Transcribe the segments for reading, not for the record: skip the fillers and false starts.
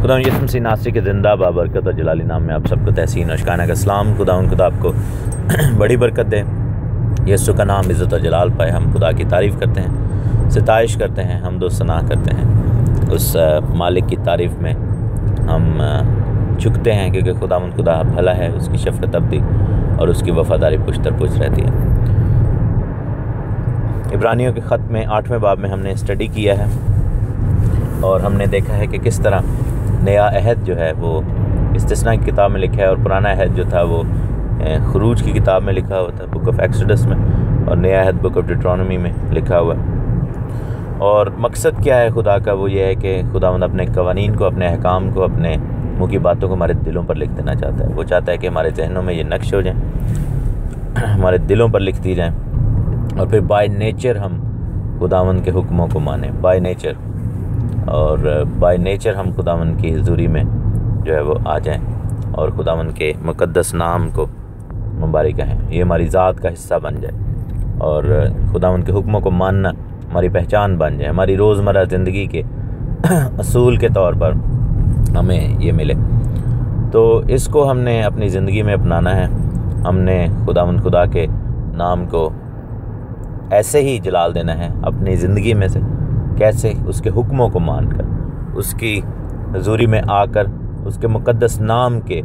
खुदा यसम सी नासिर के ज़िंदा बाबरकत और जलाली नाम में आप सबको तहसीन और शकाना का सलाम। खुदा आपको बड़ी बरकत दे, यसु का नाम इज़्ज़त और जलाल पाए। हम खुदा की तारीफ़ करते हैं, सिताइश करते हैं, हमदो सना करते हैं। उस मालिक की तारीफ़ में हम झुकते हैं क्योंकि खुदा भला है, उसकी शफ़क़त अब्दी और उसकी वफ़ादारी पुश्तर पुश रहती है। इब्रानियों के ख़त में 8वें बाब में हमने स्टडी किया है और हमने देखा है कि किस तरह नया अहद जो है वो इस्तिस्ना की किताब में लिखा है और पुराना अहद जो था वो खरूज की किताब में लिखा हुआ था, बुक ऑफ एक्सोडस में, और नया अहद बुक ऑफ डिट्रोनॉमी में लिखा हुआ है। और मकसद क्या है खुदा का? वो ये है कि खुदावंद अपने कवानीन को, अपने अहकाम को, अपने मुँह की बातों को हमारे दिलों पर लिख देना चाहता है। वो चाहता है कि हमारे जहनों में ये नक्श हो जाएँ, हमारे दिलों पर लिख दी जाएँ और फिर बाय नेचर हम खुदावंद के हुक्मों को माने, बाय नेचर। और बाय नेचर हम खुदावंद की हुज़ूरी में जो है वो आ जाएं और खुदावंद के मुक़द्दस नाम को मुबारक कहें, ये हमारी ज़ात का हिस्सा बन जाए और खुदावंद के हुक्मों को मानना हमारी पहचान बन जाए, हमारी रोज़मर्रा ज़िंदगी के असूल के तौर पर हमें ये मिले। तो इसको हमने अपनी ज़िंदगी में अपनाना है। हमने खुदा के नाम को ऐसे ही जलाल देना है अपनी ज़िंदगी में से। कैसे? उसके हुक्मों को मानकर, उसकी हुज़ूरी में आकर, उसके मुक़द्दस नाम के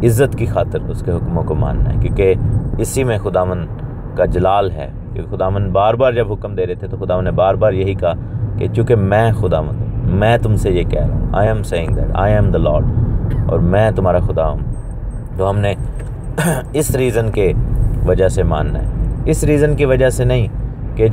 इज़्ज़त की खातिर उसके हुक्मों को मानना है, क्योंकि इसी में खुदावंद का जलाल है। क्योंकि खुदावंद बार बार जब हुक्म दे रहे थे तो खुदावंद ने बार बार यही कहा कि चूँकि मैं खुदावंद हूँ, मैं तुमसे ये कह रहा हूँ, I am saying that I am the Lord, और मैं तुम्हारा खुदा हूँ। तो हमने इस रीज़न के वजह से मानना है, इस रीज़न की वजह से नहीं कि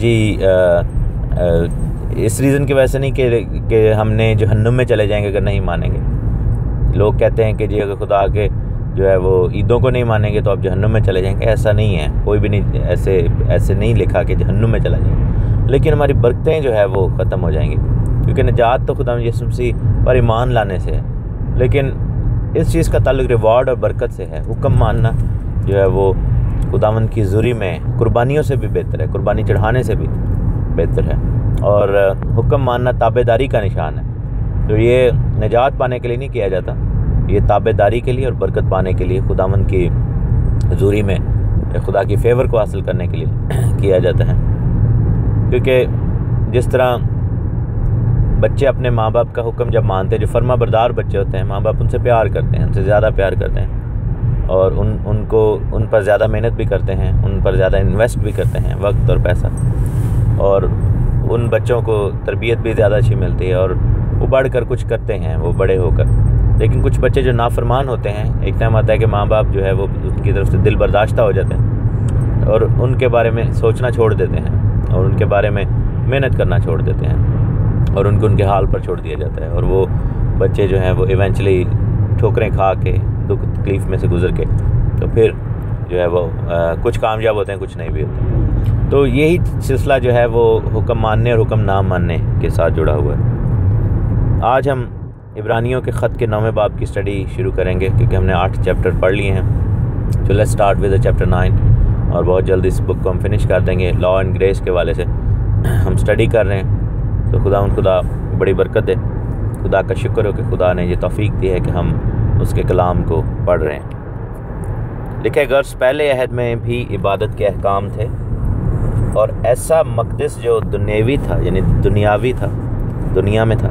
इस रीज़न की वजह से नहीं कि हमने जहन्नुम में चले जाएंगे अगर नहीं मानेंगे। लोग कहते हैं कि जी अगर खुदा के जो है वो ईदों को नहीं मानेंगे तो आप जहन्नुम में चले जाएंगे। ऐसा नहीं है, कोई भी नहीं ऐसे नहीं लिखा कि जहन्नुम में चला जाएंगे, लेकिन हमारी बरकतें जो है वो ख़त्म हो जाएंगी, क्योंकि निजात तो खुदा यसु मसीह पर ईमान लाने से है। लेकिन इस चीज़ का ताल्लुक़ रिवार्ड और बरकत से है। हुक्म मानना जो है वो खुदावंद की हुज़ूरी में कुर्बानियों से भी बेहतर है, कुर्बानी चढ़ाने से भी बेहतर है, और हुक्म मानना ताबेदारी का निशान है। तो ये निजात पाने के लिए नहीं किया जाता, ये ताबेदारी के लिए और बरकत पाने के लिए, खुदावंद की हुज़ूरी में खुदा की फेवर को हासिल करने के लिए किया जाता है। क्योंकि जिस तरह बच्चे अपने माँ बाप का हुक्म जब मानते हैं, जो फर्मा बरदार बच्चे होते हैं, माँ बाप उनसे प्यार करते हैं, उनसे ज़्यादा प्यार करते हैं और उन पर ज़्यादा मेहनत भी करते हैं, उन पर ज़्यादा इन्वेस्ट भी करते हैं, वक्त और पैसा, और उन बच्चों को तरबियत भी ज़्यादा अच्छी मिलती है और वो बढ़कर कुछ करते हैं वो बड़े होकर। लेकिन कुछ बच्चे जो नाफरमान होते हैं, एक टाइम आता है कि माँ बाप जो है वो उनकी तरफ से दिल बर्दाश्ता हो जाते हैं और उनके बारे में सोचना छोड़ देते हैं और उनके बारे में मेहनत करना छोड़ देते हैं और उनको उनके हाल पर छोड़ दिया जाता है। और वो बच्चे जो हैं वो इवेंचुअली ठोकरें खा के, दुख तकलीफ़ में से गुजर के, तो फिर जो है वो कुछ कामयाब होते हैं, कुछ नहीं भी होते। तो यही सिलसिला जो है वो हुक्म मानने और हुक्म ना मानने के साथ जुड़ा हुआ है। आज हम इब्रानियों के ख़त के 9वें बाब की स्टडी शुरू करेंगे, क्योंकि हमने 8 चैप्टर पढ़ लिए हैं। तो लेट्स स्टार्ट विद चैप्टर 9 और बहुत जल्दी इस बुक को हम फिनिश कर देंगे। लॉ एंड ग्रेस के वाले से हम स्टडी कर रहे हैं। तो खुदा बड़ी बरकत दे। खुदा का शुक्र हो कि खुदा ने ये तौफीक दी है कि हम उसके कलाम को पढ़ रहे हैं। लिखे गर्स, पहले अहद में भी इबादत के अहकाम थे और ऐसा मक़दस जो दुनियावी था, यानी दुनियावी था, दुनिया में था,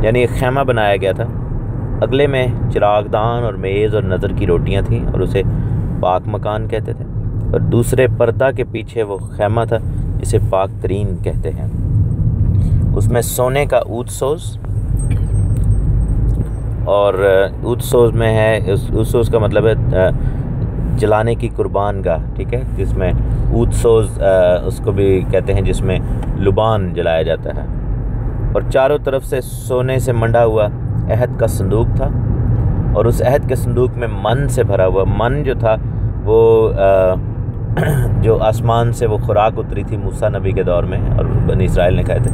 यानी एक खैमा बनाया गया था। अगले में चिरागदान और मेज़ और नज़र की रोटियां थीं और उसे पाक मकान कहते थे, और दूसरे पर्दा के पीछे वो खैमा था जिसे पाक तरीन कहते हैं। उसमें सोने का ऊदसोज, और ऊदसोज में है, ऊदसोज का मतलब है जलाने की कुर्बान गाह, ठीक है, जिसमें ऊदसोज उसको भी कहते हैं, जिसमें लुबान जलाया जाता है। और चारों तरफ से सोने से मंडा हुआ अहद का संदूक था और उस अहद के संदूक में मन से भरा हुआ, मन जो था वो जो आसमान से वो खुराक उतरी थी मूसा नबी के दौर में और बनी इसराइल ने खाए थे,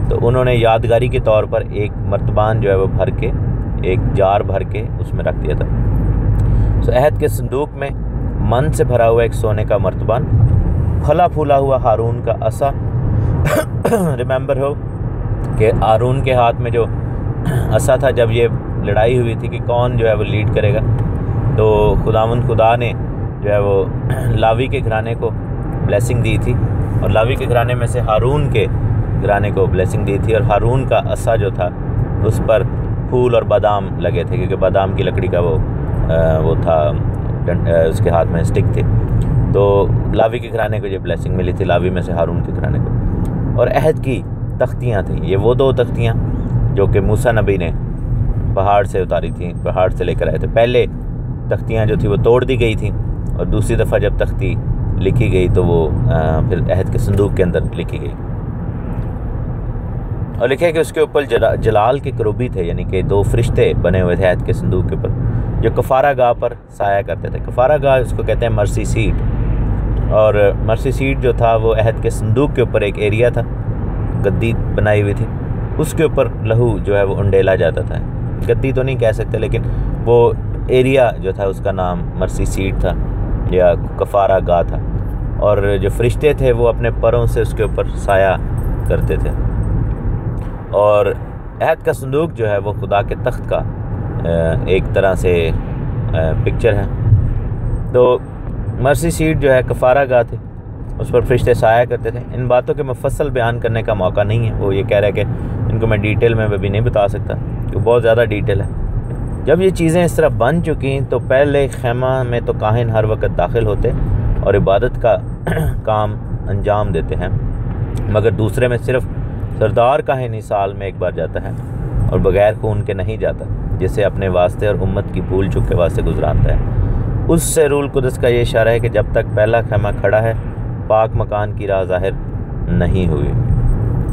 तो उन्होंने यादगारी के तौर पर एक मर्तबान जो है वो भर के, एक जार भर के उसमें रख दिया था। तो अहद के संदूक में मन से भरा हुआ एक सोने का मर्तबान, फला फूला हुआ हारून का असा। रिमेंबर हो कि हारून के हाथ में जो असा था जब ये लड़ाई हुई थी कि कौन जो है वो लीड करेगा, तो खुदा ने जो है वो लावी के घराने को ब्लेसिंग दी थी, और लावी के घराने में से हारून के घराने को ब्लेसिंग दी थी। और हारून का असा जो था उस पर फूल और बादाम लगे थे, क्योंकि बादाम की लकड़ी का वो था, उसके हाथ में स्टिक थी। तो लावी के घराने को ये ब्लेसिंग मिली थी, लावी में से हारून के घराने को। और अहद की तख्तियाँ थीं, ये वो 2 तख्तियाँ जो कि मूसा नबी ने पहाड़ से उतारी थी, पहाड़ से लेकर आए थे। पहले तख्तियाँ जो थी वो तोड़ दी गई थी, और दूसरी दफ़ा जब तख्ती लिखी गई तो वो फिर अहद के संदूक के अंदर लिखी गई। और लिखा है कि उसके ऊपर जलाल के करूबी थे, यानी कि 2 फरिश्ते बने हुए थे अहद के संदूक के ऊपर, जो कफ़ारा गाह पर साया करते थे। कफ़ारा गाह उसको कहते हैं मर्सी सीट। और मर्सी सीट जो था वो अहद के संदूक के ऊपर एक एरिया था, गद्दी बनाई हुई थी, उसके ऊपर लहू जो है वो उंडेला जाता था। गद्दी तो नहीं कह सकते, लेकिन वो एरिया जो था उसका नाम मर्सी सीट था या कफ़ारा गाह था। और जो फरिश्ते थे वो अपने परों से उसके ऊपर साया करते थे। और अहद का संदूक जो है वो खुदा के तख्त का एक तरह से पिक्चर है। तो मर्सी सीट जो है कफ़ारा गाह थे, उस पर फरिश्ते साया करते थे। इन बातों के मुफस्सल बयान करने का मौका नहीं है, वो ये कह रहा है कि इनको मैं डिटेल में भी नहीं बता सकता, क्योंकि बहुत ज़्यादा डिटेल है। जब ये चीज़ें इस तरह बन चुकी तो पहले खैमा में तो काहिन हर वक्त दाखिल होते और इबादत का काम अंजाम देते हैं, मगर दूसरे में सिर्फ सरदार काहिन ही साल में एक बार जाता है और बग़ैर खून के नहीं जाता, जिसे अपने वास्ते और उम्मत की भूल चुक के वास्ते गुजराता है। उससे रूल कुदस का ये इशारा है कि जब तक पहला खैमा खड़ा है पाक मकान की राह ज़ाहिर नहीं हुई,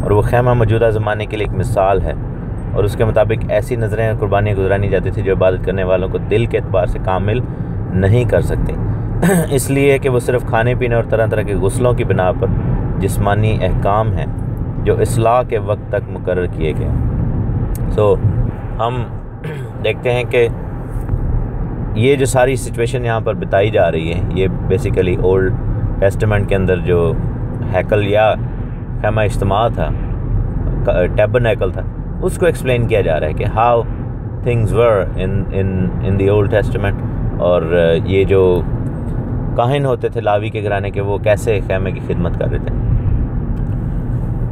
और वो खैमा मौजूदा ज़माने के लिए एक मिसाल है। और उसके मुताबिक ऐसी नज़रें और कुर्बानियाँ गुजरानी जाती थी जो इबादत करने वालों को दिल के एतबार से कामिल नहीं कर सकती, इसलिए कि वो सिर्फ खाने पीने और तरह तरह के गुस्लों की बिना पर जिस्मानी अहकाम हैं जो इस्लाह के वक्त तक मुकर्रर किए गए। सो हम देखते हैं कि ये जो सारी सिचुएशन यहाँ पर बिताई जा रही है, ये बेसिकली ओल्ड टेस्टामेंट के अंदर जो हैकल या खैमा इज्तिमा था, टैबरनेकल था, उसको एक्सप्लेन किया जा रहा है कि how things were in the old testament. और ये जो काहिन होते थे लावी के घराने के, वो कैसे खैमे की खिदमत कर रहे थे।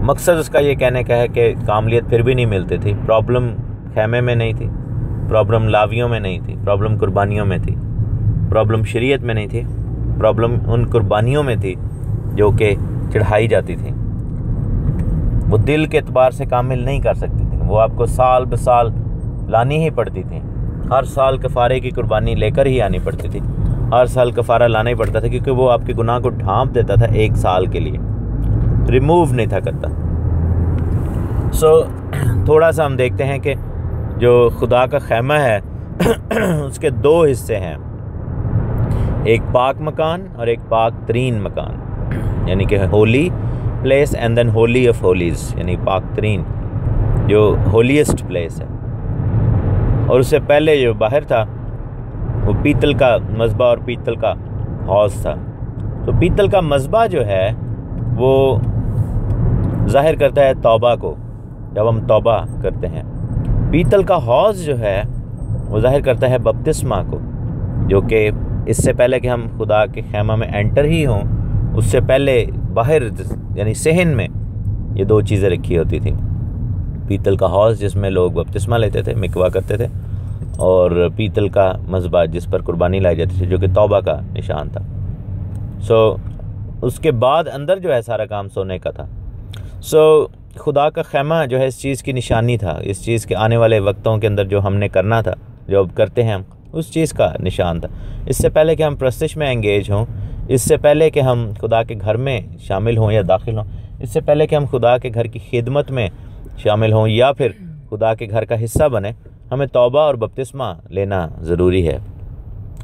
मकसद उसका ये कहने का है कि कामलियत फिर भी नहीं मिलती थी। प्रॉब्लम खैमे में नहीं थी, प्रॉब्लम लावियों में नहीं थी, प्रॉब्लम कुर्बानियों में थी, प्रॉब्लम शरीयत में नहीं थी, प्रॉब्लम उन कुर्बानियों में थी जो कि चढ़ाई जाती थी। वो दिल के एतबार से कामिल नहीं कर सकती थी, वो आपको साल ब साल लानी ही पड़ती थी। हर साल कफ़ारे की कुर्बानी लेकर ही आनी पड़ती थी, हर साल कफ़ारा लाना ही पड़ता था, क्योंकि वो आपके गुनाह को ढांप देता था, 1 साल के लिए रिमूव नहीं था करता। थोड़ा सा हम देखते हैं कि जो खुदा का खैमा है उसके 2 हिस्से हैं, एक पाक मकान और एक पाक तरीन मकान, यानी कि holy place and then holy of holies, यानी पाक तरीन जो होलीएस्ट प्लेस है। और उससे पहले जो बाहर था वो पीतल का मज़बा और पीतल का हौज़ था। तो पीतल का मज़बा जो है वो ज़ाहिर करता है तौबा को, जब हम तौबा करते हैं। पीतल का हौज़ जो है वो ज़ाहिर करता है बपतिस्मा को, जो कि इससे पहले कि हम खुदा के खैमा में एंटर ही हों, उससे पहले बाहर यानी सहन में ये 2 चीज़ें रखी होती थी। पीतल का हौज़ जिसमें लोग बपतिस्मा लेते थे, मिकवा करते थे, और पीतल का मज़बा जिस पर कुर्बानी लाई जाती थी, जो कि तौबा का निशान था। उसके बाद अंदर जो है सारा काम सोने का था। खुदा का खैमा जो है इस चीज़ की निशानी था, इस चीज़ के आने वाले वक्तों के अंदर जो हमने करना था, जो अब करते हैं हम, उस चीज़ का निशान था। इससे पहले कि हम प्रस्तिश में एंगेज हों, इससे पहले कि हम खुदा के घर में शामिल हों या दाखिल हों, इससे पहले कि हम खुदा के घर की खिदमत में शामिल हों या फिर खुदा के घर का हिस्सा बने, हमें तौबा और बपतिस्मा लेना ज़रूरी है।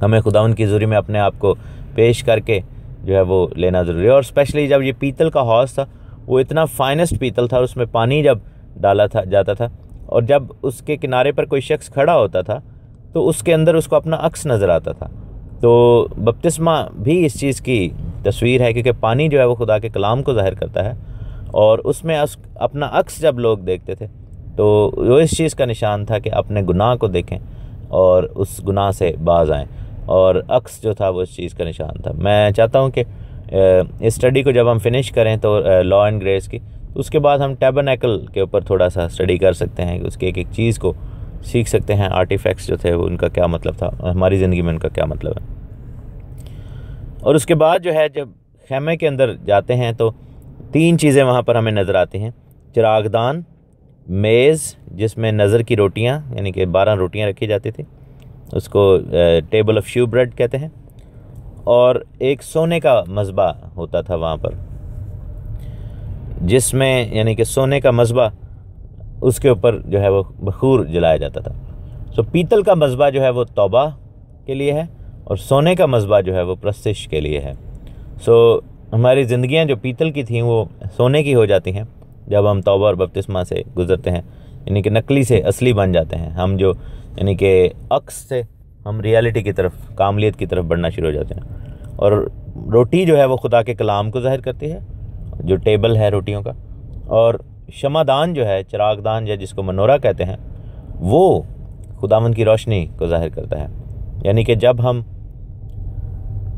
हमें खुदावंद की हुज़ूरी में अपने आप को पेश करके जो है वो लेना ज़रूरी है। और स्पेशली जब ये पीतल का हौज़ था, वो इतना फाइनेस्ट पीतल था, और उसमें पानी जब डाला जाता था, और जब उसके किनारे पर कोई शख्स खड़ा होता था तो उसके अंदर उसको अपना अक्स नज़र आता था। तो बपतिस्मा भी इस चीज़ की तस्वीर है, क्योंकि पानी जो है वो खुदा के कलाम को ज़ाहिर करता है, और उसमें अपना अक्स जब लोग देखते थे तो वो इस चीज़ का निशान था कि अपने गुनाह को देखें और उस गुनाह से बाज आएँ, और अक्स जो था वो इस चीज़ का निशान था। मैं चाहता हूँ कि इस स्टडी को जब हम फिनिश करें तो लॉ एंड ग्रेस की, तो उसके बाद हम टैबरनेकल के ऊपर थोड़ा सा स्टडी कर सकते हैं, उसके एक एक चीज़ को सीख सकते हैं। आर्टिफैक्ट्स जो थे वो उनका क्या मतलब था, हमारी ज़िंदगी में उनका क्या मतलब है। और उसके बाद जो है जब खैमे के अंदर जाते हैं तो 3 चीज़ें वहाँ पर हमें नज़र आती हैं। चिरागदान, मेज़ जिसमें नज़र की रोटियाँ यानी कि 12 रोटियाँ रखी जाती थी, उसको टेबल ऑफ श्यू ब्रेड कहते हैं, और एक सोने का मज़बा होता था वहाँ पर, जिसमें यानी कि सोने का मज़बा, उसके ऊपर जो है वो बखूर जलाया जाता था। सो पीतल का मज़बा जो है वो तौबा के लिए है, और सोने का मज़बा जो है वो प्रस्तिश के लिए है। सो हमारी ज़िंदगियाँ जो पीतल की थीं वो सोने की हो जाती हैं जब हम तौबा और बपतिस्मा से गुज़रते हैं, यानी कि नकली से असली बन जाते हैं हम, जो यानी कि अक्स से हम रियलिटी की तरफ, कामलियत की तरफ बढ़ना शुरू हो जाते हैं। और रोटी जो है वो खुदा के कलाम को ज़ाहिर करती है, जो टेबल है रोटियों का, और शमादान जो है, चिरागदान या जिसको मनोरा कहते हैं, वो खुदावंद की रोशनी को ज़ाहिर करता है। यानी कि जब हम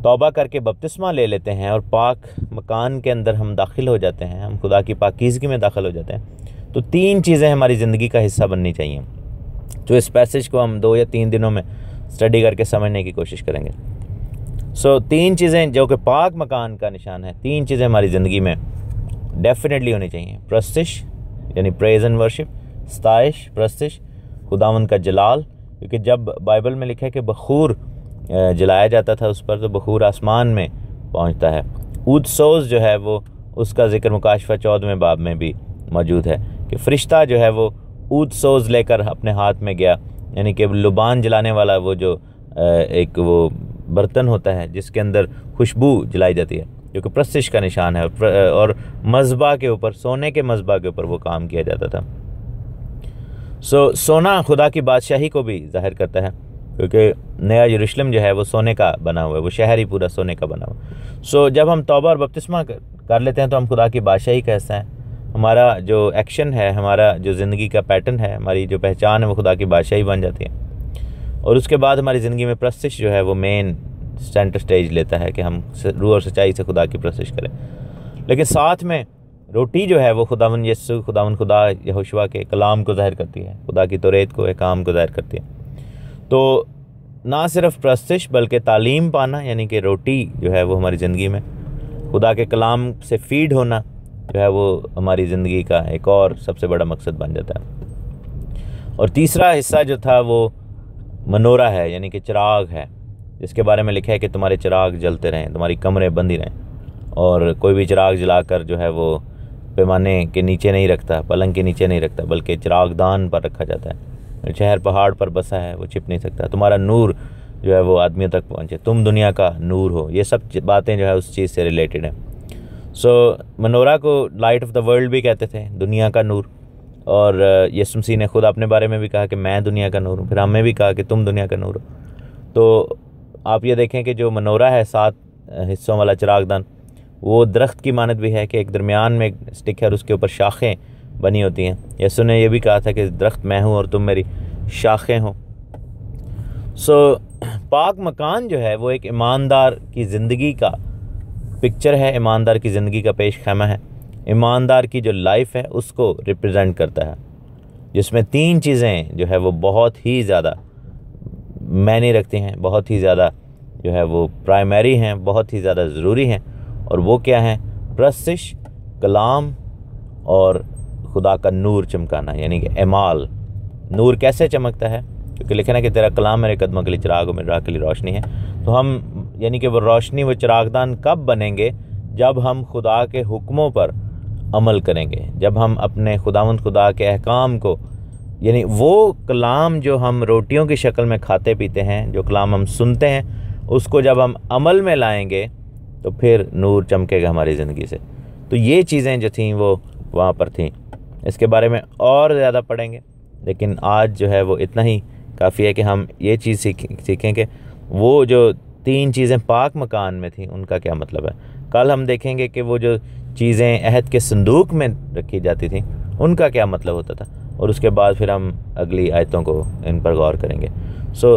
तौबा करके बपतिस्मा ले लेते हैं और पाक मकान के अंदर हम दाखिल हो जाते हैं, हम खुदा की पाकीज़गी में दाखिल हो जाते हैं, तो 3 चीज़ें हमारी ज़िंदगी का हिस्सा बननी चाहिए, जो इस पैसेज को हम 2 या 3 दिनों में स्टडी करके समझने की कोशिश करेंगे। सो 3 चीज़ें जो कि पाक मकान का निशान है, 3 चीज़ें हमारी ज़िंदगी में डेफिनेटली होनी चाहिए। प्रस्तिश यानी प्रेज एंड वर्शिप, स्ताइश प्रस्तिश, खुदावंद का जलाल, क्योंकि जब बाइबल में लिखा है कि बखूर जलाया जाता था उस पर, तो बखूर आसमान में पहुंचता है। ऊदसोज जो है वो, उसका जिक्र मुकाशफा 14वें बाब में भी मौजूद है कि फरिश्ता जो है वो ऊदसोज लेकर अपने हाथ में गया, यानी कि लुबान जलाने वाला वो जो एक वो बर्तन होता है जिसके अंदर खुशबू जलाई जाती है, जो कि प्रस्तिश का निशान है, और मज़बा के ऊपर, सोने के मज़बा के ऊपर वो काम किया जाता था। सोना खुदा की बादशाही को भी जाहिर करता है, क्योंकि नया यरूशलेम जो है वो सोने का बना हुआ है, वो शहर ही पूरा सोने का बना हुआ है। जब हम तौबा और बपतिस्मा कर लेते हैं तो हम खुदा की बादशाही का हिस्सा हैं। हमारा जो एक्शन है, हमारा जो ज़िंदगी का पैटर्न है, हमारी जो पहचान है, वो खुदा की बादशाही बन जाती है। और उसके बाद हमारी ज़िंदगी में प्रस्तिश जो है वो मेन सेंटर स्टेज लेता है कि हम रूह और सच्चाई से खुदा की प्रस्तिश करें। लेकिन साथ में रोटी जो है वो खुदावन यीशु, खुदा यहोशुआ के कलाम को ज़ाहिर करती है, खुदा की तौरेत को, एहकाम को ज़ाहिर करती है। तो ना सिर्फ प्रस्तिश बल्कि तालीम पाना, यानी कि रोटी जो है वो हमारी ज़िंदगी में, खुदा के कलाम से फीड होना जो है वो हमारी ज़िंदगी का एक और सबसे बड़ा मकसद बन जाता है। और तीसरा हिस्सा जो था वो मनोरा है, यानी कि चिराग है, जिसके बारे में लिखा है कि तुम्हारे चिराग जलते रहें, तुम्हारी कमरें बंदी रहें। और कोई भी चिराग जलाकर जो है वो पैमाने के नीचे नहीं रखता, पलंग के नीचे नहीं रखता, बल्कि चिरागदान पर रखा जाता है। शहर पहाड़ पर बसा है, वो छिप नहीं सकता। तुम्हारा नूर जो है वो आदमियों तक पहुँचे, तुम दुनिया का नूर हो। ये सब बातें जो है उस चीज़ से रिलेटेड हैं। मनोरा को लाइट ऑफ द वर्ल्ड भी कहते थे, दुनिया का नूर। और यीशु मसीह ने खुद अपने बारे में भी कहा कि मैं दुनिया का नूर हूँ, फिर हमें भी कहा कि तुम दुनिया का नूर हो। तो आप ये देखें कि जो मनोरा है 7 हिस्सों वाला चिरागदान, वो दरख्त की मानद भी है कि एक दरमियान में एक स्टिक है और उसके ऊपर शाखें बनी होती हैं। यीशु ने यह भी कहा था कि दरख्त मैं हूँ और तुम मेरी शाखें हो। पाक मकान जो है वो एक ईमानदार की ज़िंदगी का पिक्चर है, ईमानदार की ज़िंदगी का पेश खैमा है, ईमानदार की जो लाइफ है उसको रिप्रेजेंट करता है, जिसमें 3 चीज़ें जो है वो बहुत ही ज़्यादा मायने रखती हैं, बहुत ही ज़्यादा जो है वो प्राइमरी हैं, बहुत ही ज़्यादा ज़रूरी हैं। और वो क्या हैं? प्रस्तिश, कलाम और खुदा का नूर चमकाना, यानी कि एमाल। नूर कैसे चमकता है? क्योंकि लिखा है कि तेरा कलाम मेरे कदमों के लिए चिराग और मेरे राह के लिए रोशनी है। तो हम यानी कि वो रोशनी, वो चिरागदान कब बनेंगे? जब हम खुदा के हुक्मों पर अमल करेंगे, जब हम अपने खुदावंद खुदा के अहकाम को, यानी वो कलाम जो हम रोटियों की शक्ल में खाते पीते हैं, जो कलाम हम सुनते हैं, उसको जब हम अमल में लाएंगे तो फिर नूर चमकेगा हमारी ज़िंदगी से। तो ये चीज़ें जो थीं वो वहाँ पर थीं। इसके बारे में और ज़्यादा पढ़ेंगे, लेकिन आज जो है वो इतना ही काफ़ी है कि हम ये चीज़ सीखें कि वो जो 3 चीज़ें पाक मकान में थीं उनका क्या मतलब है। कल हम देखेंगे कि वो जो चीज़ें अहद के संदूक में रखी जाती थीं उनका क्या मतलब होता था, और उसके बाद फिर हम अगली आयतों को इन पर गौर करेंगे।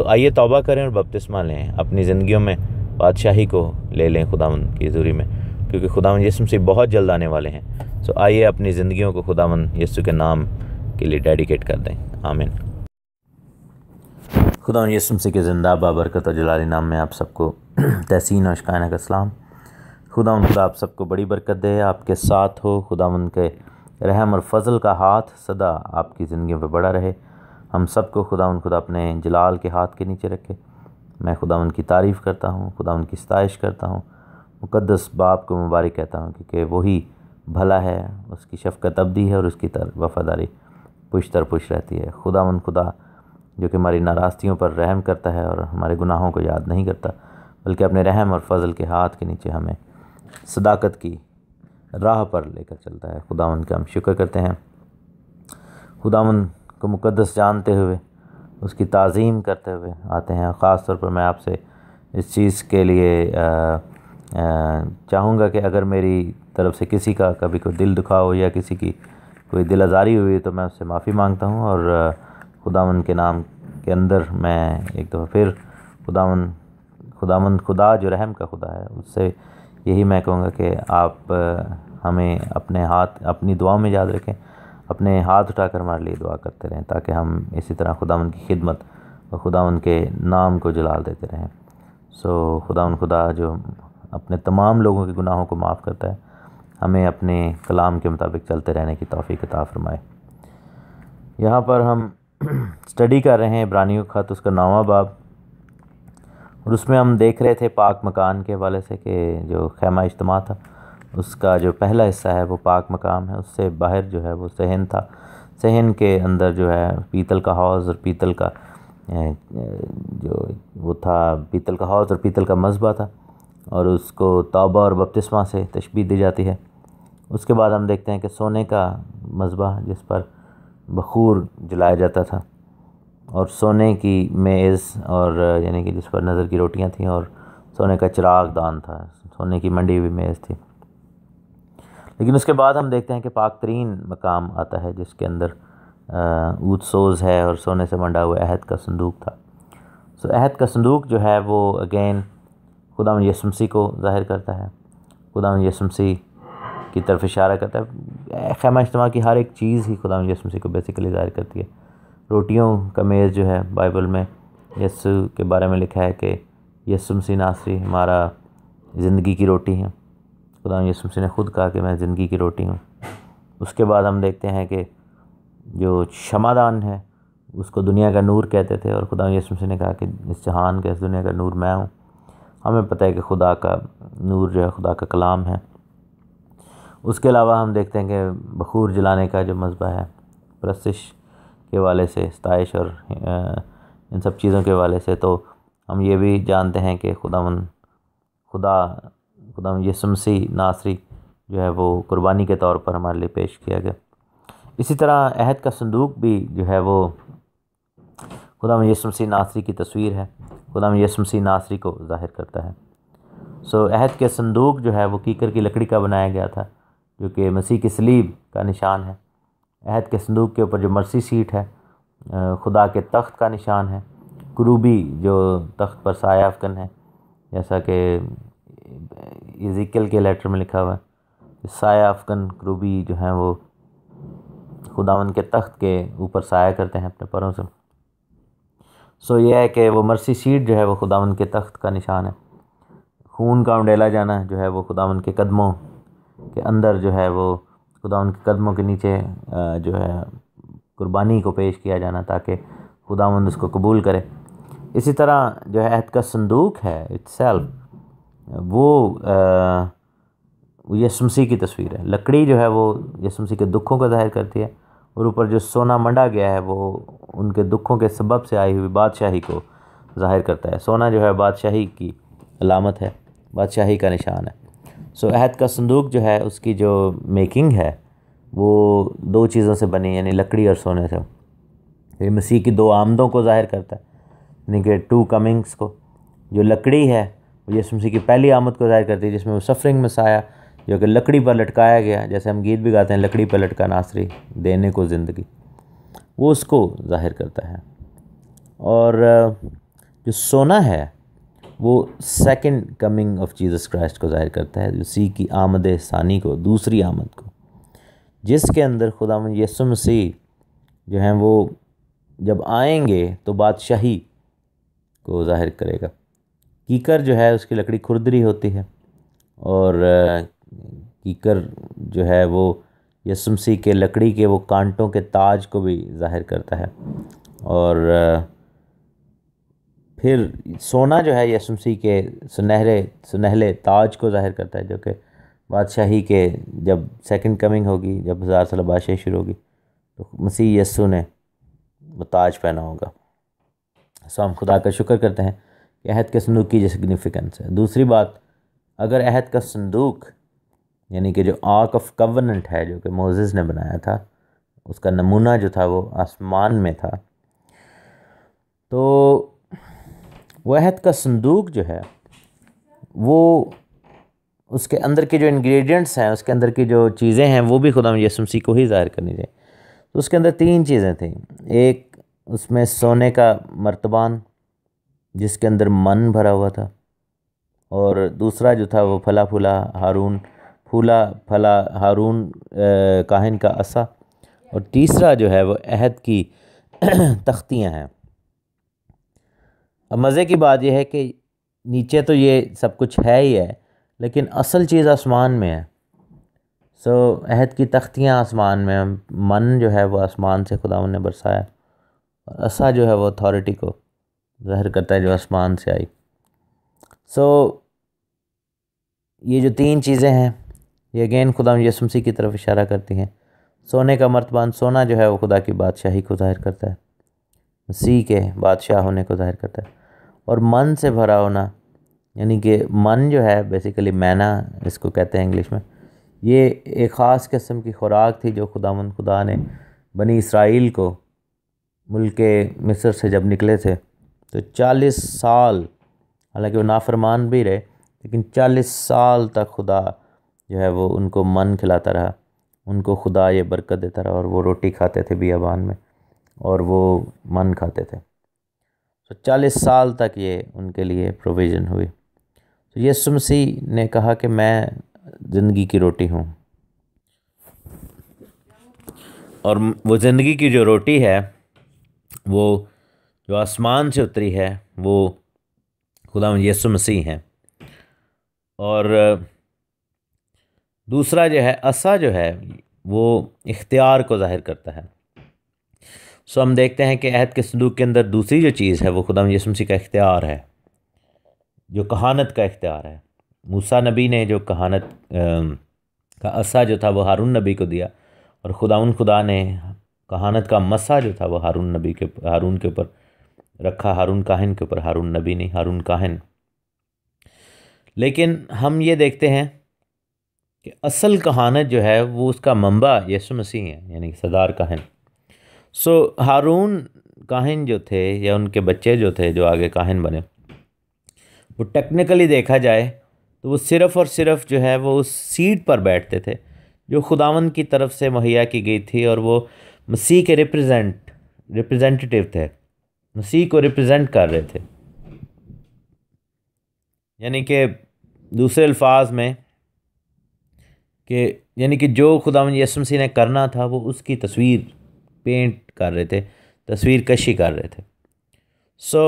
आइए तौबा करें और बपतिस्मा लें, अपनी ज़िंदगियों में बादशाही को ले लें खुदावंद की हज़ूरी में, क्योंकि खुदावंद यीशु मसीह बहुत जल्द आने वाले हैं। आइए अपनी ज़िंदगियों को खुदावंद यीशु के नाम के लिए डेडिकेट कर दें। आमीन। खुदावंद यीशु मसीह के ज़िंदा बाबरकत और जलाली नाम में आप सबको तहसीन और शकाना का सलाम। खुदावंद खुदा आप सबको बड़ी बरकत दे, आपके साथ हो। खुदावंद के रहम और फजल का हाथ सदा आपकी ज़िंदगियों पे बड़ा रहे। हम सबको खुदावंद खुदा अपने जलाल के हाथ के नीचे रखे। मैं खुदावंद की तारीफ़ करता हूँ, खुदावंद की सताइश करता हूँ, मुक़द्दस बाप को मुबारक कहता हूँ, क्योंकि वही भला है, उसकी शफ़क़त अबदी है और उसकी वफ़ादारी पुश्तर पुश रहती है। खुदावंद खुदा जो कि हमारी नाराज़गियों पर रहम करता है और हमारे गुनाहों को याद नहीं करता, बल्कि अपने रहम और फजल के हाथ के नीचे हमें सदाकत की राह पर लेकर चलता है। खुदावंद का हम शुक्र करते हैं। खुदावंद को मुक़द्दस जानते हुए, उसकी ताज़ीम करते हुए आते हैं। ख़ास तौर पर मैं आपसे इस चीज़ के लिए चाहूँगा कि अगर मेरी तरफ से किसी का कभी कोई दिल दुखा हो या किसी की कोई दिल आज़ारी हुई तो मैं उससे माफ़ी मांगता हूँ। और खुदावंद के नाम के अंदर मैं एक दफ़ा फिर खुदावंद खुदा जो रहम का खुदा है, उससे यही मैं कहूँगा कि आप हमें अपनी दुआ में याद रखें, अपने हाथ उठाकर हमारे लिए दुआ करते रहें, ताकि हम इसी तरह खुदावंद की खिदमत और खुदावंद के नाम को जलाल देते रहें। खुदावंद खुदा जो अपने तमाम लोगों के गुनाहों को माफ़ करता है, हमें अपने कलाम के मुताबिक चलते रहने की तौफीक अता फरमाए। यहाँ पर हम स्टडी कर रहे हैं इब्रानियों का खत, उसका 9वां बाब, और उसमें हम देख रहे थे पाक मकान के हवाले से कि जो खैमा इज्तिमा था उसका जो पहला हिस्सा है वो पाक मकाम है, उससे बाहर जो है वो सहन था। सहन के अंदर जो है पीतल का हौज़ और पीतल का जो वो था, पीतल का हौज़ और पीतल का मज़बा था, और उसको तौबा और बपतिस्मा से तशबीह दी जाती है। उसके बाद हम देखते हैं कि सोने का मज़बा जिस पर बखूर जलाया जाता था, और सोने की मेज़, और यानी कि जिस पर नज़र की रोटियां थीं, और सोने का चिराग दान था, सोने की मंडी हुई मेज़ थी। लेकिन उसके बाद हम देखते हैं कि पाक तरीन मकाम आता है, जिसके अंदर ऊद सोज़ है और सोने से मंडा हुआ अहद का संदूक था। अहद का संदूक जो है वो अगेन खुदावंद यीशु मसीह को ज़ाहिर करता है, खुदावंद यीशु मसीह की तरफ इशारा करता है। खैमा इज्तिमा की हर एक चीज़ ही खुदावंद यीशु मसीह को बेसिकली ज़ाहिर करती है। रोटियों का मेज़ जो है, बाइबल में यीशु के बारे में लिखा है कि यीशु मसीह नासरी हमारा ज़िंदगी की रोटी है। खुदावंद यीशु मसीह ने खुद कहा कि मैं ज़िंदगी की रोटी हूँ। उसके बाद हम देखते हैं कि जो क्षमादान है उसको दुनिया का नूर कहते थे, और खुदावंद यीशु मसीह ने कहा कि इस जहान का, इस दुनिया का नूर मैं हूँ। हमें पता है कि खुदा का नूर जो है खुदा का कलाम है। उसके अलावा हम देखते हैं कि बखूर जलाने का जो मज़बा है, परस्तिश के वाले से, सताइश और इन सब चीज़ों के वाले से, तो हम ये भी जानते हैं कि खुदावंद यीशु मसीह नासरी जो है वो कुर्बानी के तौर पर हमारे लिए पेश किया गया। इसी तरह अहद का संदूक भी जो है वो खुदावंद यीशु मसीह नासरी की तस्वीर है, खुदावंद यीशु मसीह नासरी को ज़ाहिर करता है। अहद के संदूक जो है वो कीकर की लकड़ी का बनाया गया था, जो कि मसीह की सलीब का निशान है। अहद के संदूक के ऊपर जो मर्सी सीट है खुदा के तख्त का निशान है। कुरूबी जो तख्त पर साया अफकन है, जैसा कि इज़िकियल के लेटर में लिखा हुआ है कि साया अफकन कुरूबी जो हैं वो खुदावंद के तख्त के ऊपर साया करते हैं अपने परों से। यह है कि वो मर्सी सीट जो है वो खुदावंद के तख्त का निशान है। खून का उंडेला जाना जो है वो खुदावंद के कदमों के अंदर जो है वो खुदावंद के कदमों के नीचे जो है कुर्बानी को पेश किया जाना, ताकि खुदावंद उसको कबूल करे। इसी तरह जो है अहद का संदूक है इट्सेल्फ वो यीशु मसीह की तस्वीर है। लकड़ी जो है वो यीशु मसीह के दुखों को ज़ाहिर करती है, और ऊपर जो सोना मंडा गया है वो उनके दुखों के सबब से आई हुई बादशाही को ज़ाहिर करता है। सोना जो है बादशाही की अलामत है, बादशाही का निशान है। अहद का संदूक जो है उसकी जो मेकिंग है वो दो चीज़ों से बनी, यानी लकड़ी और सोने से। ये मसीह की दो आमदों को ज़ाहिर करता है, यानी कि टू कमिंग्स को। जो लकड़ी है वो यीशु मसीह की पहली आमद को ज़ाहिर करती है, जिसमें वो सफरिंग मसाया जो कि लकड़ी पर लटकाया गया, जैसे हम गीत भी गाते हैं, लकड़ी पर लटका नासरी देने को ज़िंदगी। वो उसको ज़ाहिर करता है। और जो सोना है वो second coming of Jesus Christ को ज़ाहिर करता है, उसी की आमद सानी को, दूसरी आमद को, जिसके अंदर खुदावंद यीशु मसीह जो हैं वो जब आएंगे तो बादशाही को ज़ाहिर करेगा। कीकर जो है उसकी लकड़ी खुरदरी होती है, और कीकर जो है वो यीशु मसीह के लकड़ी के वो कांटों के ताज को भी ज़ाहिर करता है। और फिर सोना जो है यीशु मसीह के सुनहले ताज को ज़ाहिर करता है, जो कि बादशाही के जब सेकंड कमिंग होगी, जब 1000 साल बादशाही शुरू होगी, तो मसीह यीशु ने वो ताज पहना होगा। सो हम खुदा का शुक्र करते हैं कि अहद के संदूक की जो सिग्निफिकेंस है। दूसरी बात, अगर अहद का संदूक यानी कि जो आर्क ऑफ कवनेंट है जो कि मोसेस ने बनाया था, उसका नमूना जो था वो आसमान में था, तो वह अहद का संदूक जो है वो उसके अंदर के जो इंग्रेडिएंट्स हैं, उसके अंदर की जो चीज़ें हैं, वो भी खुदा यीशु मसीह को ही ज़ाहिर करनी चाहिए। तो उसके अंदर 3 चीज़ें थी। एक, उसमें सोने का मर्तबान जिसके अंदर मन भरा हुआ था, और दूसरा जो था वो फला फला हारून काहिन का असा, और तीसरा जो है वो अहद की तख्तियाँ हैं। अब मज़े की बात यह है कि नीचे तो ये सब कुछ है ही है, लेकिन असल चीज़ आसमान में है। सो अहद की तख्तियाँ आसमान में, मन जो है वो आसमान से खुदावंद ने बरसाया, और असा जो है वो अथॉरिटी को ज़ाहिर करता है जो आसमान से आई। सो ये जो 3 चीज़ें हैं ये अगेन खुदावंद यीशु मसीह की तरफ इशारा करती हैं। सोने का मर्तबान, सोना जो है वो खुदा की बादशाही को ज़ाहिर करता है, मसीह के बादशाह होने को ज़ाहिर करता है। और मन से भरा होना, यानी कि मन जो है बेसिकली मैना इसको कहते हैं इंग्लिश में, ये एक ख़ास किस्म की खुराक थी जो खुदा ने बनी इसराइल को मुल्क मिस्र से जब निकले थे तो 40 साल, हालांकि वो नाफरमान भी रहे, लेकिन 40 साल तक खुदा जो है वो उनको मन खिलाता रहा, उनको खुदा ये बरकत देता रहा, और वो रोटी खाते थे बियाबान में और वो मन खाते थे। तो 40 साल तक ये उनके लिए प्रोविज़न हुई। तो यीशु मसीह ने कहा कि मैं ज़िंदगी की रोटी हूँ, और वो ज़िंदगी की जो रोटी है वो जो आसमान से उतरी है वो खुदा यीशु मसीह हैं। और दूसरा जो है असा जो है वो इख्तियार को ज़ाहिर करता है। सो हम देखते हैं कि अहद के संदूक के अंदर दूसरी जो चीज़ है वो खुदा यीशु मसीह का इख्तियार है, जो कहानत का इख्तियार है। मूसा नबी ने जो कहानत का असा जो था वो हारून नबी को दिया, और खुदा ने कहानत का मसा जो था वो हारून के ऊपर रखा, हारून काहिन के ऊपर, हारून नबी नहीं, हारून काहिन। लेकिन हम ये देखते हैं कि असल कहानत जो है वो उसका मंबा यीशु मसीह है, यानी सरदार काहिन। सो हारून काहिन जो थे या उनके बच्चे जो थे जो आगे काहिन बने, वो टेक्निकली देखा जाए तो वो सिर्फ़ और सिर्फ जो है वो उस सीट पर बैठते थे जो खुदावंद की तरफ से मुहैया की गई थी, और वो मसीह के रिप्रेजेंटेटिव थे, मसीह को रिप्रेजेंट कर रहे थे। यानी कि दूसरे अल्फाज में कि यानी कि जो खुदावंद यीशु मसीह ने करना था वो उसकी तस्वीर पेंट कर रहे थे, तस्वीर कशी कर रहे थे। सो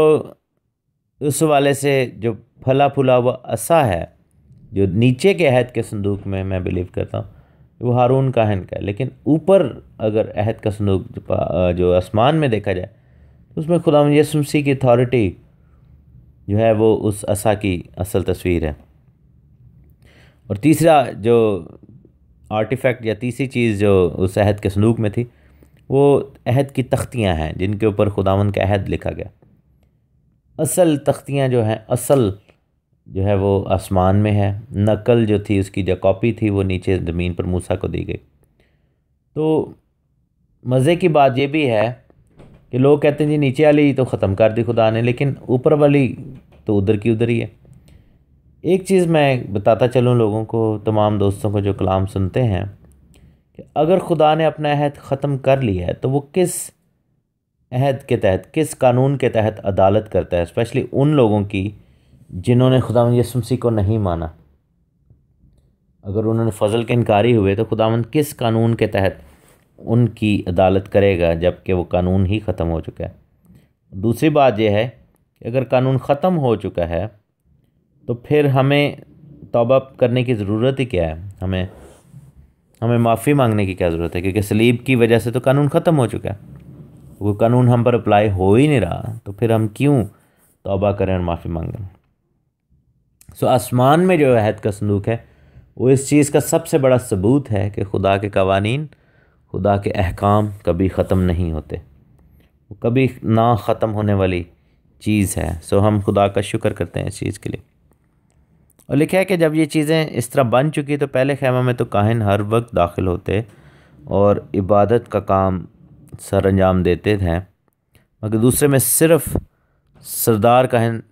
उस वाले से जो फला फूला हुआ असा है जो नीचे के अहद के संदूक में मैं बिलीव करता हूँ वो हारून काहिन का है, लेकिन ऊपर अगर अहद का संदूक जो आसमान में देखा जाए तो उसमें खुदावंद यीशु मसीह की अथॉरिटी जो है वो उस असा की असल तस्वीर है। और तीसरा जो आर्टिफैक्ट या तीसरी चीज़ जो उस अहद के संदूक में थी वो अहद की तख्तियाँ हैं जिनके ऊपर खुदावंद का अहद लिखा गया। असल तख्तियाँ जो हैं, असल जो है वो आसमान में है, नकल जो थी उसकी जो कॉपी थी वो नीचे ज़मीन पर मूसा को दी गई। तो मज़े की बात ये भी है कि लोग कहते हैं जी नीचे वाली तो ख़त्म कर दी खुदा ने, लेकिन ऊपर वाली तो उधर की उधर ही है। एक चीज़ मैं बताता चलूँ लोगों को, तमाम दोस्तों को जो कलाम सुनते हैं, कि अगर खुदा ने अपना अहद ख़त्म कर लिया है तो वो किस अहद के तहत, किस कानून के तहत अदालत करता है, स्पेशली उन लोगों की जिन्होंने खुदावंद यीशु मसीह को नहीं माना। अगर उन्होंने फजल के इनकारी हुए तो खुदावंद किस कानून के तहत उनकी अदालत करेगा, जबकि वो कानून ही ख़त्म हो चुका है। दूसरी बात यह है कि अगर कानून ख़त्म हो चुका है तो फिर हमें तौबा करने की ज़रूरत ही क्या है, हमें माफ़ी मांगने की क्या ज़रूरत है, क्योंकि सलीब की वजह से तो कानून ख़त्म हो चुका है। वो कानून हम पर अप्लाई हो ही नहीं रहा, तो फिर हम क्यों तौबा करें और माफ़ी मांगें। सो आसमान में जो अहद का संदूक है वो इस चीज़ का सबसे बड़ा सबूत है कि खुदा के कवानीन, खुदा के अहकाम कभी ख़त्म नहीं होते, वो कभी ना ख़त्म होने वाली चीज़ है। सो हम खुदा का शुक्र करते हैं इस चीज़ के लिए। और लिखा है कि जब ये चीज़ें इस तरह बन चुकी तो पहले खैमा में तो काहिन हर वक्त दाखिल होते और इबादत का काम सर अंजाम देते थे, मगर दूसरे में सिर्फ सरदार काहिन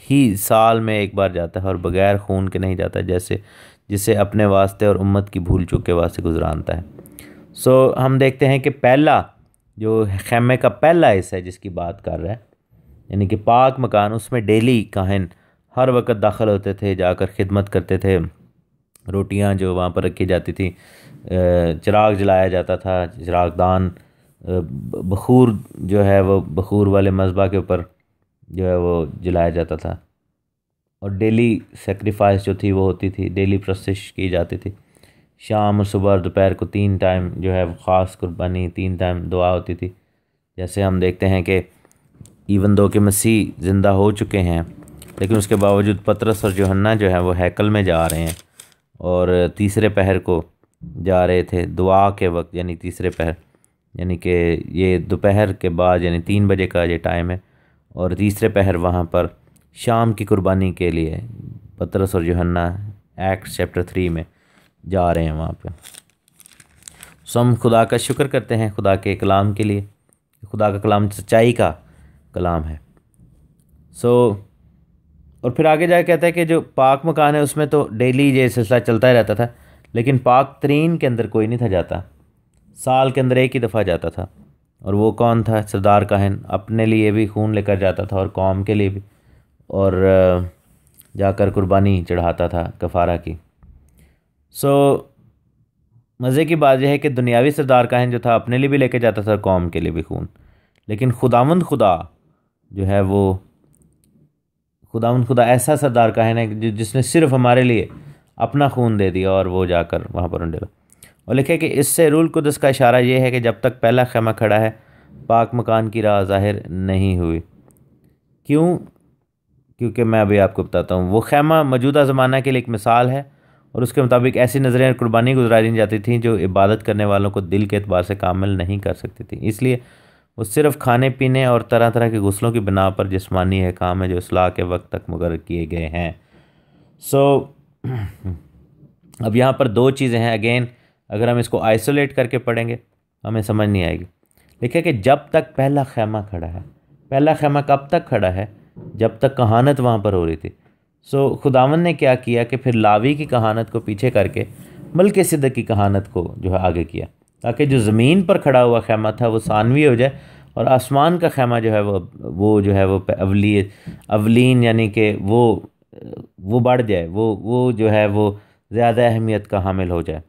ही साल में एक बार जाता है और बग़ैर खून के नहीं जाता, जैसे जिसे अपने वास्ते और उम्मत की भूल चूक के वास्ते गुजरानता है। सो हम देखते हैं कि पहला जो खैमे का पहला हिस्सा है जिसकी बात कर रहा है, यानी कि पाक मकान, उसमें डेली काहिन हर वक्त दाखिल होते थे, जाकर खिदमत करते थे। रोटियां जो वहाँ पर रखी जाती थी, चिराग जलाया जाता था, चिरागदान, बखूर जो है वो बखूर वाले मज़बा के ऊपर जो है वो जलाया जाता था, और डेली सेक्रीफाइस जो थी वो होती थी, डेली प्रस्तिश की जाती थी। शाम और सुबह और दोपहर को 3 टाइम जो है वो ख़ास कुर्बानी, 3 टाइम दुआ होती थी। जैसे हम देखते हैं कि इवन दो कि मसीह ज़िंदा हो चुके हैं, लेकिन उसके बावजूद पतरस और यूहन्ना जो है वो हैकल में जा रहे हैं और तीसरे पहर को जा रहे थे दुआ के वक्त, यानी तीसरे पहर, यानी कि ये दोपहर के बाद यानी 3 बजे का ये टाइम है, और तीसरे पहर वहाँ पर शाम की कुर्बानी के लिए पतरस और यूहन्ना एक्ट्स चैप्टर 3 में जा रहे हैं वहाँ पे। सो हम खुदा का शुक्र करते हैं खुदा के कलाम के लिए, खुदा का कलाम सच्चाई का कलाम है। सो और फिर आगे जाके कहता है कि जो पाक मकान है उसमें तो डेली ये सिलसिला चलता ही रहता था, लेकिन पाक तरीन के अंदर कोई नहीं था जाता, साल के अंदर एक ही दफ़ा जाता था, और वो कौन था? सरदार काहिन। अपने लिए भी खून लेकर जाता था और कौम के लिए भी, और जाकर कुर्बानी चढ़ाता था कफ़ारा की। सो मज़े की बात यह है कि दुनियावी सरदार काहिन जो था अपने लिए भी लेके जाता था, कौम के लिए भी खून, लेकिन खुदावंद खुदा जो है वो खुदावंद खुदा ऐसा सरदार काहिन है जिसने सिर्फ हमारे लिए अपना खून दे दिया और वो जाकर वहाँ पर उंडेला। और लिखे कि इससे रूल कुदस का इशारा ये है कि जब तक पहला खैमा खड़ा है पाक मकान की राह ज़ाहिर नहीं हुई। क्यों? क्योंकि मैं अभी आपको बताता हूँ। वो खैमा मौजूदा ज़माना के लिए एक मिसाल है, और उसके मुताबिक ऐसी नज़रें कुर्बानी गुजारी जाती थी जो इबादत करने वालों को दिल के एतबार से कामिल नहीं कर सकती थी। इसलिए वो सिर्फ खाने पीने और तरह तरह के गुस्लों की बिना पर जिस्मानी अहकाम है जो इस्लाह के वक्त तक मुकर्रर किए गए हैं। सो अब यहाँ पर 2 चीज़ें हैं। अगेन अगर हम इसको आइसोलेट करके पढ़ेंगे हमें समझ नहीं आएगी। देखिए कि जब तक पहला खैमा खड़ा है, पहला खैमा कब तक खड़ा है? जब तक कहानत वहाँ पर हो रही थी। सो खुदावंद ने क्या किया कि फिर लावी की कहानत को पीछे करके मलके सिद्दीक़ की कहानत को जो है आगे किया, ताकि जो ज़मीन पर खड़ा हुआ खैमा था वो सानवी हो जाए, और आसमान का खैमा जो है वो जो है वो अवलीन यानी कि वो बढ़ जाए, वो जो है वो ज़्यादा अहमियत का हामिल हो जाए।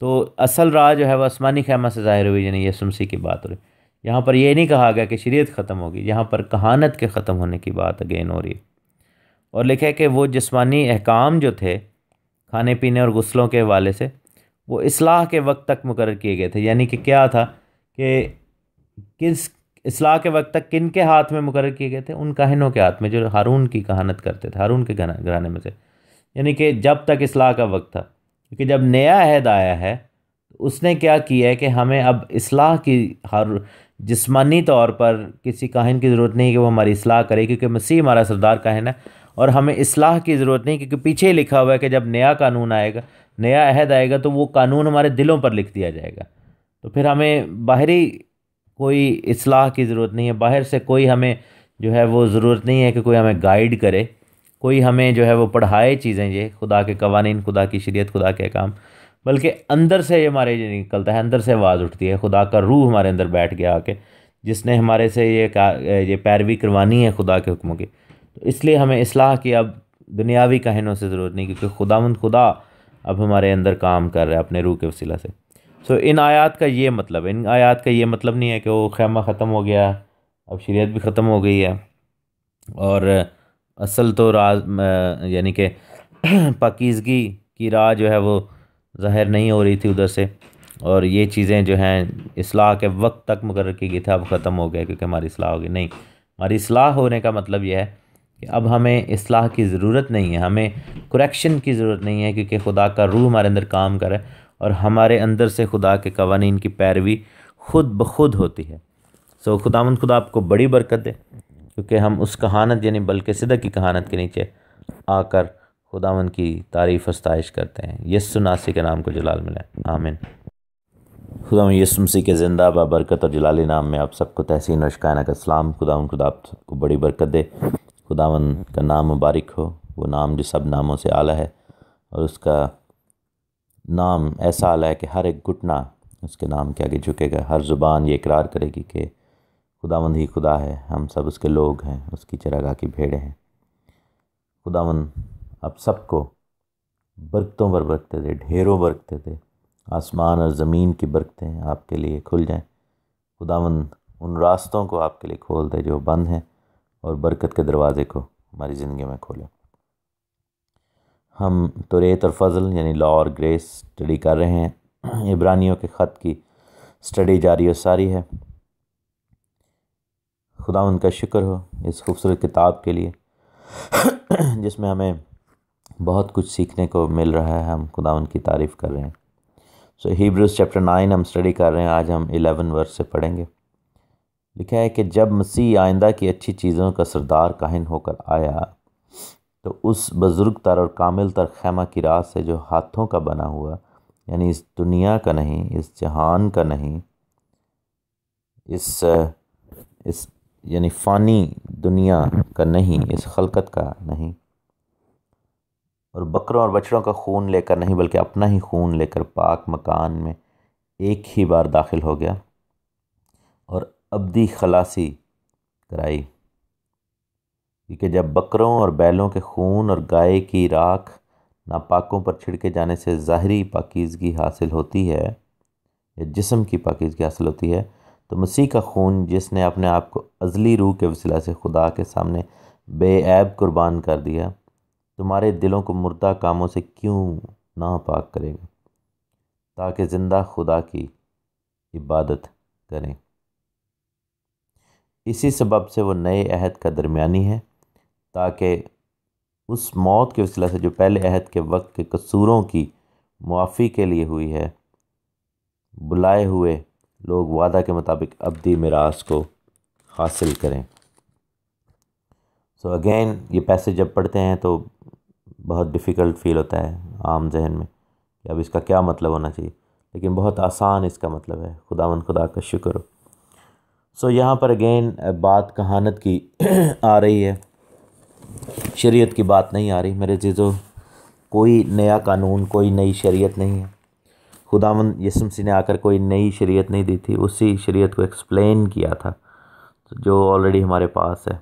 तो असल राह जो है वह आसमानी खैमा से ज़ाहिर हुई, यानी यीशु मसीह की बात हो रही। यहाँ पर ये नहीं कहा गया कि शरीयत ख़त्म होगी, यहाँ पर कहानत के ख़त्म होने की बात अगेन हो रही है। और लिखा है कि वो जिस्मानी अहकाम जो थे खाने पीने और गुस्लों के हवाले से वो इस्लाह के वक्त तक मुकर्रर किए गए थे। यानी कि क्या था कि किस इस्लाह के वक्त तक किन के हाथ में मुकर्रर किए गए थे? उन काहिनों के हाथ में जो हारून की कहानत करते थे, हारून के घराने में से। यानी कि जब तक इस्लाह का वक्त था, क्योंकि जब नया अहद आया है उसने क्या किया है कि हमें अब इस्लाह की हर जिस्मानी तौर पर किसी काहिन की ज़रूरत नहीं कि वो हमारी इस्लाह करे, क्योंकि मसीह हमारा सरदार काहिन है, और हमें इस्लाह की ज़रूरत नहीं, क्योंकि पीछे ही लिखा हुआ है कि जब नया कानून आएगा, नया अहद आएगा, तो वो कानून हमारे दिलों पर लिख दिया जाएगा। तो फिर हमें बाहरी कोई इस्लाह की ज़रूरत नहीं है, बाहर से कोई हमें जो है वो ज़रूरत नहीं है कि कोई हमें गाइड करे, कोई हमें जो है वो पढ़ाए चीज़ें, ये खुदा के कवानीन, खुदा की शरीयत, खुदा के काम, बल्कि अंदर से ये हमारे निकलता है, अंदर से आवाज़ उठती है, खुदा का रूह हमारे अंदर बैठ गया आके, जिसने हमारे से ये पैरवी करवानी है खुदा के हुक्मों की। तो इसलिए हमें इस्लाह की अब दुनियावी कहनों से ज़रूरत नहीं, क्योंकि खुदा अब हमारे अंदर काम कर रहा है अपने रूह के वसीला से। सो इन आयात का ये मतलब है, इन आयात का ये मतलब नहीं है कि वो खैमा ख़त्म हो गया, अब शरीयत भी ख़त्म हो गई है और असल तो राज यानी कि पाकीज़गी की राह जो है वो ज़ाहिर नहीं हो रही थी उधर से, और ये चीज़ें जो हैं इस्लाह के वक्त तक मुकर्रर की गई थी, अब ख़त्म हो गया क्योंकि हमारी इस्लाह हो गई। नहीं, हमारी इस्लाह होने का मतलब यह है कि अब हमें इस्लाह की ज़रूरत नहीं है, हमें कुरेक्शन की ज़रूरत नहीं है, क्योंकि खुदा का रूह हमारे अंदर काम करे और हमारे अंदर से खुदा के कवानीन की पैरवी खुद ब खुद होती है। सो खुदा आपको बड़ी बरकत दे, क्योंकि हम उस कहानत यानी बल्कि सिदक की कहानत के नीचे आकर खुदावन की तारीफ़ अस्ताइश करते हैं। यस्सु नासी के नाम को जलाल मिले, आमीन। खुदा यीशु मसीह के ज़िंदा बरकत और जलाली नाम में आप सबको तहसीन और शकाना का सलाम। खुदा आप सबको बड़ी बरकत दे। खुदावन का नाम मुबारक हो, वो नाम जो सब नामों से आला है, और उसका नाम ऐसा आला है कि हर एक घुटना उसके नाम के आगे झुकेगा, हर ज़ुबान ये इकरार करेगी कि खुदावंद ही खुदा है, हम सब उसके लोग हैं, उसकी चरागाह की भेड़ें हैं। खुदावंद आप सबको बरकतों पर बरकतें दे, ढेरों बरकतें दे। आसमान और ज़मीन की बरकतें आपके लिए खुल जाएं। खुदावंद उन रास्तों को आपके लिए खोल दे जो बंद हैं, और बरकत के दरवाज़े को हमारी ज़िंदगी में खोलें। हम तौरात और फ़ज़ल यानी लॉ और ग्रेस स्टडी कर रहे हैं। इब्रानियों के ख़त की स्टडी जारी और सारी है। खुदावंद का शुक्र हो इस खूबसूरत किताब के लिए जिसमें हमें बहुत कुछ सीखने को मिल रहा है। हम खुदावंद की तारीफ़ कर रहे हैं। सो हीब्रूज़ चैप्टर 9 हम स्टडी कर रहे हैं। आज हम 11 वर्स से पढ़ेंगे। लिखा है कि जब मसीह आइंदा की अच्छी चीज़ों का सरदार काहिन होकर आया, तो उस बुज़ुर्ग तर और कामिल तर खैमा की रात से, जो हाथों का बना हुआ, यानी इस दुनिया का नहीं, इस जहान का नहीं, इस यानी फ़ानी दुनिया का नहीं, इस खलकत का नहीं, और बकरों और बछड़ों का खून लेकर नहीं, बल्कि अपना ही खून लेकर पाक मकान में एक ही बार दाखिल हो गया और अब्दी खलासी कराई। क्योंकि जब बकरों और बैलों के खून और गाय की राख नापाकों पर छिड़के जाने से ज़ाहरी पाकीज़गी हासिल होती है, या जिस्म की पाकीज़गी हासिल होती है, तो मसीह का खून, जिसने अपने आप को अज़ली रूह के वसीला से खुदा के सामने बेऐब कुर्बान कर दिया, तुम्हारे दिलों को मुर्दा कामों से क्यों नापाक करेगा, ताकि ज़िंदा खुदा की इबादत करें। इसी सबब से वो नए अहद का दरमियानी है, ताकि उस मौत के वसीला से जो पहले अहद के वक्त के कसूरों की मुआफ़ी के लिए हुई है, बुलाए हुए लोग वादा के मुताबिक अब्दी मिरास को हासिल करें। सो अगेन ये पैसेज जब पढ़ते हैं तो बहुत डिफ़िकल्ट फ़ील होता है आम जहन में कि अब इसका क्या मतलब होना चाहिए, लेकिन बहुत आसान इसका मतलब है। खुदा का शुक्र हो। सो यहाँ पर अगेन बात कहानत की आ रही है, शरीयत की बात नहीं आ रही मेरे चीज़ों। कोई नया कानून, कोई नई शरीयत नहीं है। खुदावंद यीशु मसीह ने आकर कोई नई शरीयत नहीं दी थी, उसी शरीयत को एक्सप्लेन किया था जो ऑलरेडी हमारे पास है,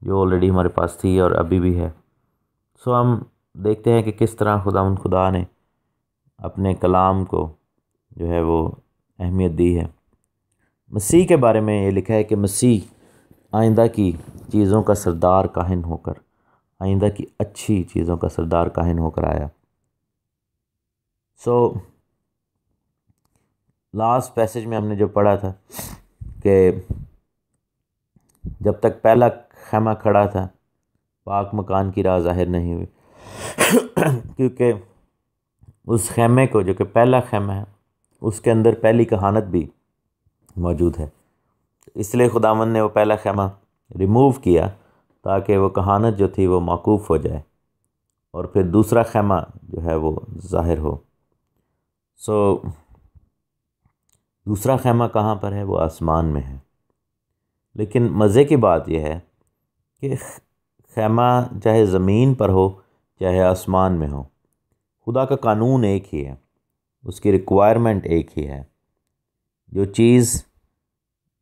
जो ऑलरेडी हमारे पास थी और अभी भी है। सो हम देखते हैं कि किस तरह खुदा ने अपने कलाम को जो है वो अहमियत दी है। मसीह के बारे में ये लिखा है कि मसीह आइंदा की चीज़ों का सरदार काहिन होकर, आइंदा की अच्छी चीज़ों का सरदार काहिन होकर आया। सो लास्ट पैसेज में हमने जो पढ़ा था कि जब तक पहला खैमा खड़ा था, पाक मकान की राह ज़ाहिर नहीं हुई क्योंकि उस खैमे को, जो कि पहला खैमा है, उसके अंदर पहली कहानत भी मौजूद है। इसलिए खुदावंद ने वो पहला खैमा रिमूव किया ताकि वो कहानत जो थी वो मौकूफ़ हो जाए और फिर दूसरा खैमा जो है वो ज़ाहिर हो। सो दूसरा खैमा कहाँ पर है? वो आसमान में है। लेकिन मज़े की बात यह है कि खैमा चाहे ज़मीन पर हो चाहे आसमान में हो, खुदा का कानून एक ही है, उसकी रिक्वायरमेंट एक ही है। जो चीज़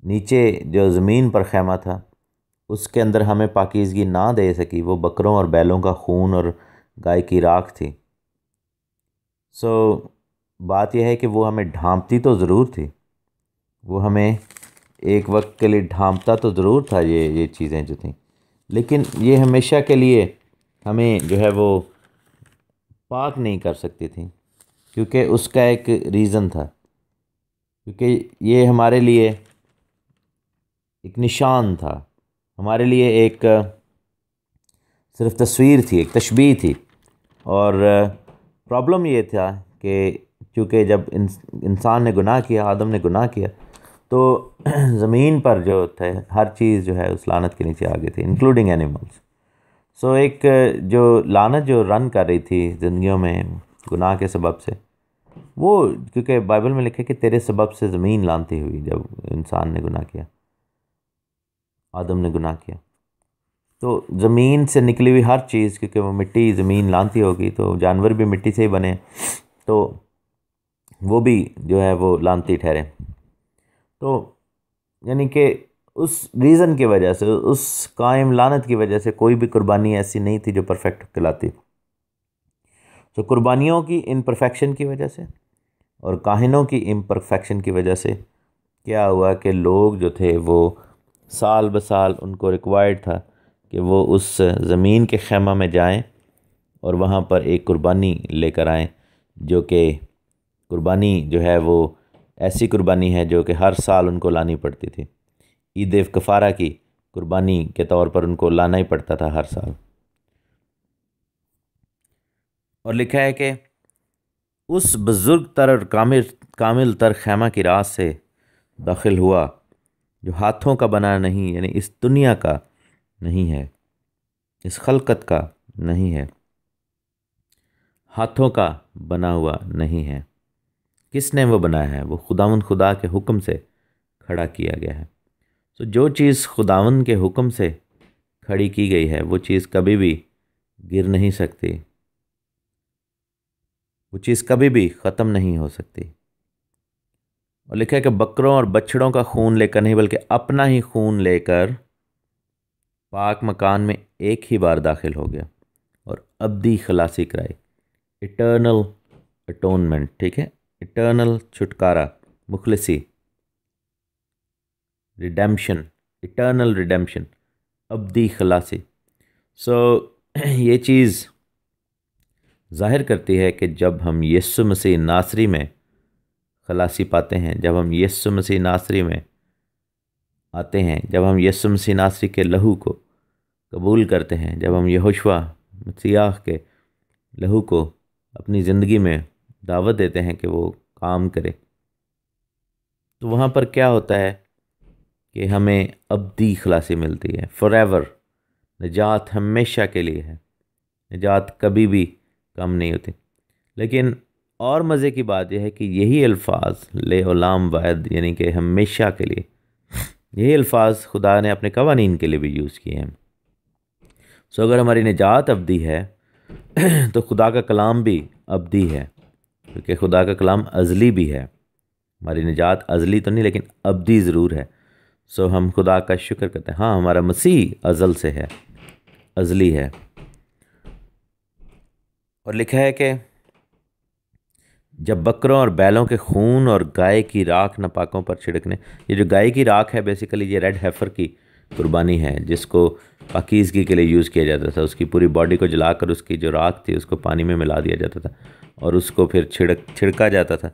नीचे जो ज़मीन पर ख़ैमा था उसके अंदर हमें पाकीज़गी ना दे सकी, वो बकरों और बैलों का खून और गाय की राख थी। सो बात यह है कि वो हमें ढांपती तो ज़रूर थी, वो हमें एक वक्त के लिए ढांपता तो ज़रूर था ये चीज़ें जो थी, लेकिन ये हमेशा के लिए हमें जो है वो पाक नहीं कर सकती थी, क्योंकि उसका एक रीज़न था। क्योंकि ये हमारे लिए एक निशान था, हमारे लिए एक सिर्फ तस्वीर थी, एक तशबीह थी। और प्रॉब्लम ये था कि चूँकि जब इंसान ने गुनाह किया, आदम ने गुनाह किया, तो ज़मीन पर जो थे हर चीज़ जो है उस लानत के नीचे आ गई थी, इंक्लूडिंग एनिमल्स। सो एक जो लानत जो रन कर रही थी ज़िंदगियों में गुनाह के सबब से, वो क्योंकि बाइबल में लिखे कि तेरे सबब से ज़मीन लानती हुई, जब इंसान ने गुनाह किया, आदम ने गुनाह किया, तो ज़मीन से निकली हुई हर चीज़, क्योंकि वो मिट्टी ज़मीन लानती होगी, तो जानवर भी मिट्टी से ही बने, तो वो भी जो है वो लानती ठहरे। तो यानी कि उस रीज़न की वजह से, उस कायम लानत की वजह से कोई भी कुर्बानी ऐसी नहीं थी जो परफेक्ट कहलाती। तो कुर्बानियों की इम्परफेक्शन की वजह से और काहिनों की इम्परफेक्शन की वजह से क्या हुआ कि लोग जो थे वो साल ब साल उनको रिक्वायर्ड था कि वो उस ज़मीन के ख़ैमा में जाएं और वहाँ पर एक कुर्बानी लेकर आएँ, जो कि कुर्बानी जो है वो ऐसी कुर्बानी है जो कि हर साल उनको लानी पड़ती थी। ईद कफ़ारा की कुर्बानी के तौर पर उनको लाना ही पड़ता था हर साल। और लिखा है कि उस बुज़ुर्ग तर और कामिल तर ख़ैमा की रात से दाखिल हुआ जो हाथों का बना नहीं, यानी इस दुनिया का नहीं है, इस खलकत का नहीं है, हाथों का बना हुआ नहीं है। किसने वो बनाया है? वो खुदावंद खुदा के हुक्म से खड़ा किया गया है। तो जो चीज़ खुदावंद के हुक्म से खड़ी की गई है वो चीज़ कभी भी गिर नहीं सकती, वो चीज़ कभी भी ख़त्म नहीं हो सकती। और लिखा है कि बकरों और बछड़ों का खून लेकर नहीं, बल्कि अपना ही खून लेकर पाक मकान में एक ही बार दाखिल हो गया और अब्दी खलासी कराई, इटर्नल अटोनमेंट, ठीक है, इटर्नल छुटकारा, मुखलसी, रिडेम्पशन, इटर्नल रिडेम्पशन, अब्दी खलासी। सो ये चीज़ ज़ाहिर करती है कि जब हम यीशु मसीह नासरी में खलासी पाते हैं, जब हम यीशु मसीह नासरी में आते हैं, जब हम यीशु मसीह नासरी के लहू को कबूल करते हैं, जब हम यहोशुआ मसीह के लहू को अपनी ज़िंदगी में दावत देते हैं कि वो काम करे, तो वहाँ पर क्या होता है कि हमें अब्दी खलासी मिलती है, फॉरएवर। निजात हमेशा के लिए है, निजात कभी भी कम नहीं होती। लेकिन और मज़े की बात यह है कि यही अल्फाज ले ओलाम वायद, यानी कि हमेशा के लिए, यही अल्फाज खुदा ने अपने कवानीन के लिए भी यूज़ किए हैं। सो अगर हमारी निजात अब्दी है तो खुदा का कलाम भी अब्दी है, क्योंकि खुदा का कलाम अज़ली भी है। हमारी निजात अज़ली तो नहीं, लेकिन अब्दी ज़रूर है। सो हम खुदा का शुक्र करते हैं। हाँ, हमारा मसीह अज़ल से है, अज़ली है। और लिखा है कि जब बकरों और बैलों के खून और गाय की राख नापाकों पर छिड़कने, ये जो गाय की राख है बेसिकली ये रेड हेफर की कुर्बानी है, जिसको पाकीज़गी के लिए यूज़ किया जाता था। उसकी पूरी बॉडी को जलाकर उसकी जो राख थी उसको पानी में मिला दिया जाता था और उसको फिर छिड़का जाता था,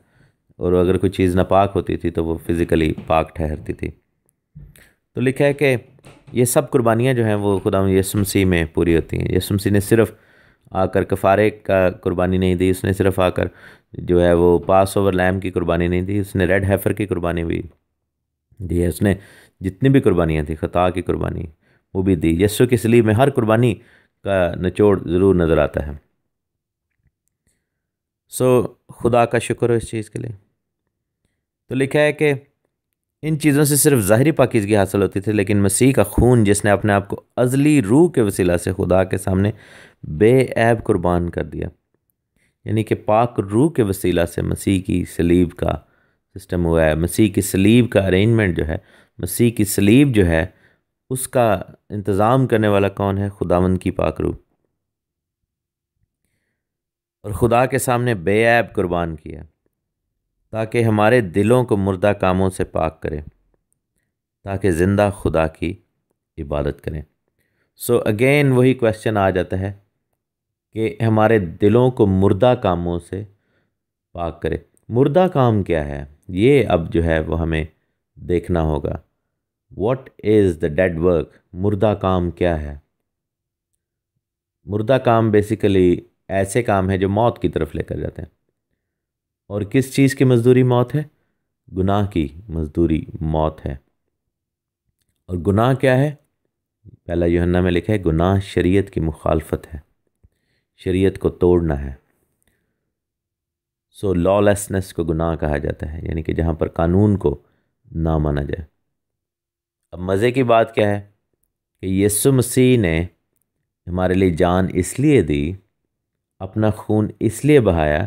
और अगर कोई चीज़ नापाक होती थी तो वो फिज़िकली पाक ठहरती थी। तो लिखा है कि ये सब कुर्बानियाँ जो हैं वो खुदा यीशु मसीह में पूरी होती हैं। यीशु मसीह ने सिर्फ़ आकर कफ़ारे का कुर्बानी नहीं दी, उसने सिर्फ़ आकर जो है वो पास ओवर लैम की कुर्बानी नहीं दी, उसने रेड हेफर की कुर्बानी भी दी है। उसने जितनी भी कुर्बानियाँ थी, ख़ता की कुर्बानी वो भी दी। यीशु की सलीब में हर कुर्बानी का निचोड़ ज़रूर नज़र आता है। सो खुदा का शुक्र हो इस चीज़ के लिए। तो लिखा है कि इन चीज़ों से सिर्फ ज़ाहिरी पाकीज़गी हासिल होती थी, लेकिन मसीह का खून जिसने अपने आप को अज़ली रूह के वसीला से खुदा के सामने बेऐब कुर्बान कर दिया, यानी कि पाक रूह के वसीला से मसीह की सलीब का सिस्टम हुआ है। मसीह की सलीब का अरेंजमेंट जो है मसीह की सलीब जो है उसका इंतज़ाम करने वाला कौन है? खुदावंद की पाक रूह। और खुदा के सामने बेऐब कुर्बान किया ताकि हमारे दिलों को मुर्दा कामों से पाक करे, ताकि ज़िंदा खुदा की इबादत करें। सो अगेन वही क्वेश्चन आ जाता है कि हमारे दिलों को मुर्दा कामों से पाक करे। मुर्दा काम क्या है, ये अब जो है वो हमें देखना होगा। What is the dead work? मुर्दा काम क्या है? मुर्दा काम बेसिकली ऐसे काम है जो मौत की तरफ लेकर जाते हैं। और किस चीज़ की मजदूरी मौत है? गुनाह की मजदूरी मौत है। और गुनाह क्या है? पहला यूहन्ना में लिखा है, गुनाह शरीयत की मुखालफत है, शरीयत को तोड़ना है। सो लॉलेसनेस को गुनाह कहा जाता है, यानी कि जहाँ पर कानून को ना माना जाए। अब मज़े की बात क्या है कि यीशु मसीह ने हमारे लिए जान इसलिए दी, अपना खून इसलिए बहाया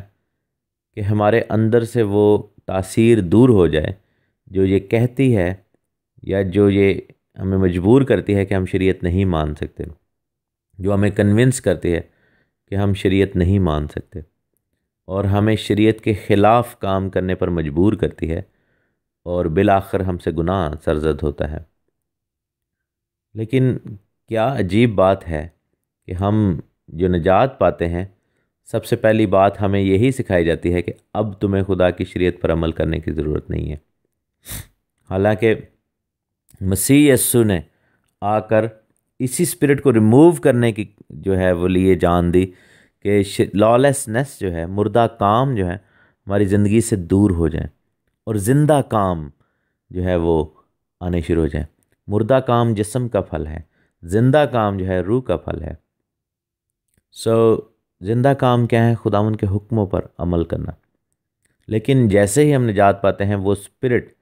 कि हमारे अंदर से वो तासीर दूर हो जाए जो ये कहती है या जो ये हमें मजबूर करती है कि हम शरीयत नहीं मान सकते, जो हमें कन्विंस करती है कि हम शरीयत नहीं मान सकते और हमें शरीयत के ख़िलाफ़ काम करने पर मजबूर करती है और बिलाखिर हमसे गुनाह सरजद होता है। लेकिन क्या अजीब बात है कि हम जो निजात पाते हैं, सबसे पहली बात हमें यही सिखाई जाती है कि अब तुम्हें खुदा की शरीयत पर अमल करने की ज़रूरत नहीं है। हालांकि मसीह यस्सु ने आकर इसी स्पिरिट को रिमूव करने की जो है वो लिए जान दी कि लॉलेसनेस जो है, मुर्दा काम जो है, हमारी ज़िंदगी से दूर हो जाए और ज़िंदा काम जो है वो आने शुरू हो जाए। मुर्दा काम जिस्म का फल है, ज़िंदा काम जो है रूह का फल है। ज़िंदा काम क्या है? खुदावंद के हुक्मों पर अमल करना। लेकिन जैसे ही हम निजात पाते हैं, वो स्पिरिट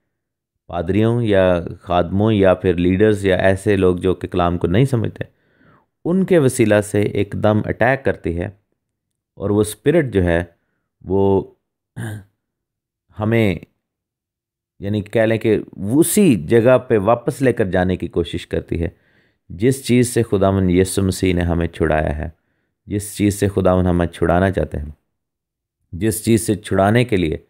पादरियों या खादमों या फिर लीडर्स या ऐसे लोग जो कि कलाम को नहीं समझते, उनके वसीला से एकदम अटैक करती है और वो स्पिरिट जो है वो हमें, यानी कह लें कि उसी जगह पे वापस लेकर जाने की कोशिश करती है जिस चीज़ से खुदावंद यीशु मसीह ने हमें छुड़ाया है, जिस चीज़ से खुदावंद हमें छुड़ाना चाहते हैं, जिस चीज़ से छुड़ाने के लिए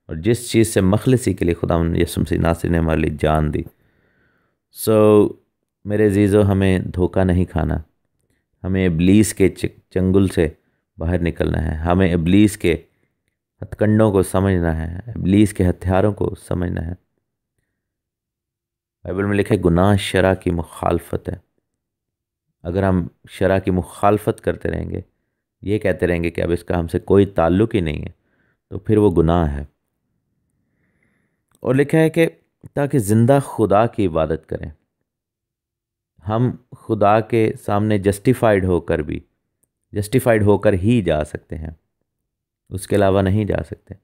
और जिस चीज़ से मखलसी के लिए खुदावंद यीशु मसीह नासरी ने हमारे लिए जान दी। मेरे अज़ीज़ो, हमें धोखा नहीं खाना, हमें इब्लीस के चंगुल से बाहर निकलना है, हमें इब्लीस के हथकंडों को समझना है, इब्लीस के हथियारों को समझना है। बाइबल में लिखा है गुनाह शरा की मुखालफत है। अगर हम शरा की मुखालफत करते रहेंगे, ये कहते रहेंगे कि अब इसका हमसे कोई ताल्लुक़ ही नहीं है, तो फिर वो गुनाह है। और लिखा है कि ताकि ज़िंदा खुदा की इबादत करें। हम खुदा के सामने जस्टिफाइड होकर ही जा सकते हैं, उसके अलावा नहीं जा सकते।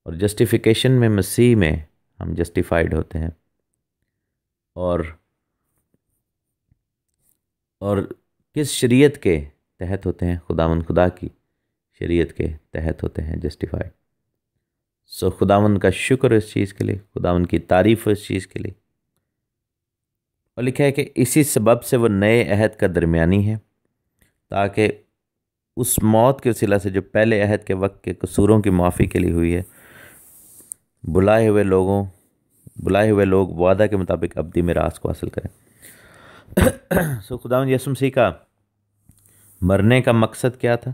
और जस्टिफिकेशन में मसीह में हम जस्टिफाइड होते हैं और किस शरीयत के तहत होते हैं? खुदावंद खुदा की शरीयत के तहत होते हैं जस्टिफाइड। खुदावंद का शुक्र इस चीज़ के लिए, खुदावंद की तारीफ़ इस चीज़ के लिए। और लिखा है कि इसी सबब से वो नए अहद का दरमियानी है, ताकि उस मौत के वसीला से जो पहले अहद के वक्त के कसूरों की माफ़ी के लिए हुई है, बुलाए हुए लोग वादा के मुताबिक अब्दी मिरास को हासिल करें। खुदावंद यीशु मसीह का मरने का मकसद क्या था?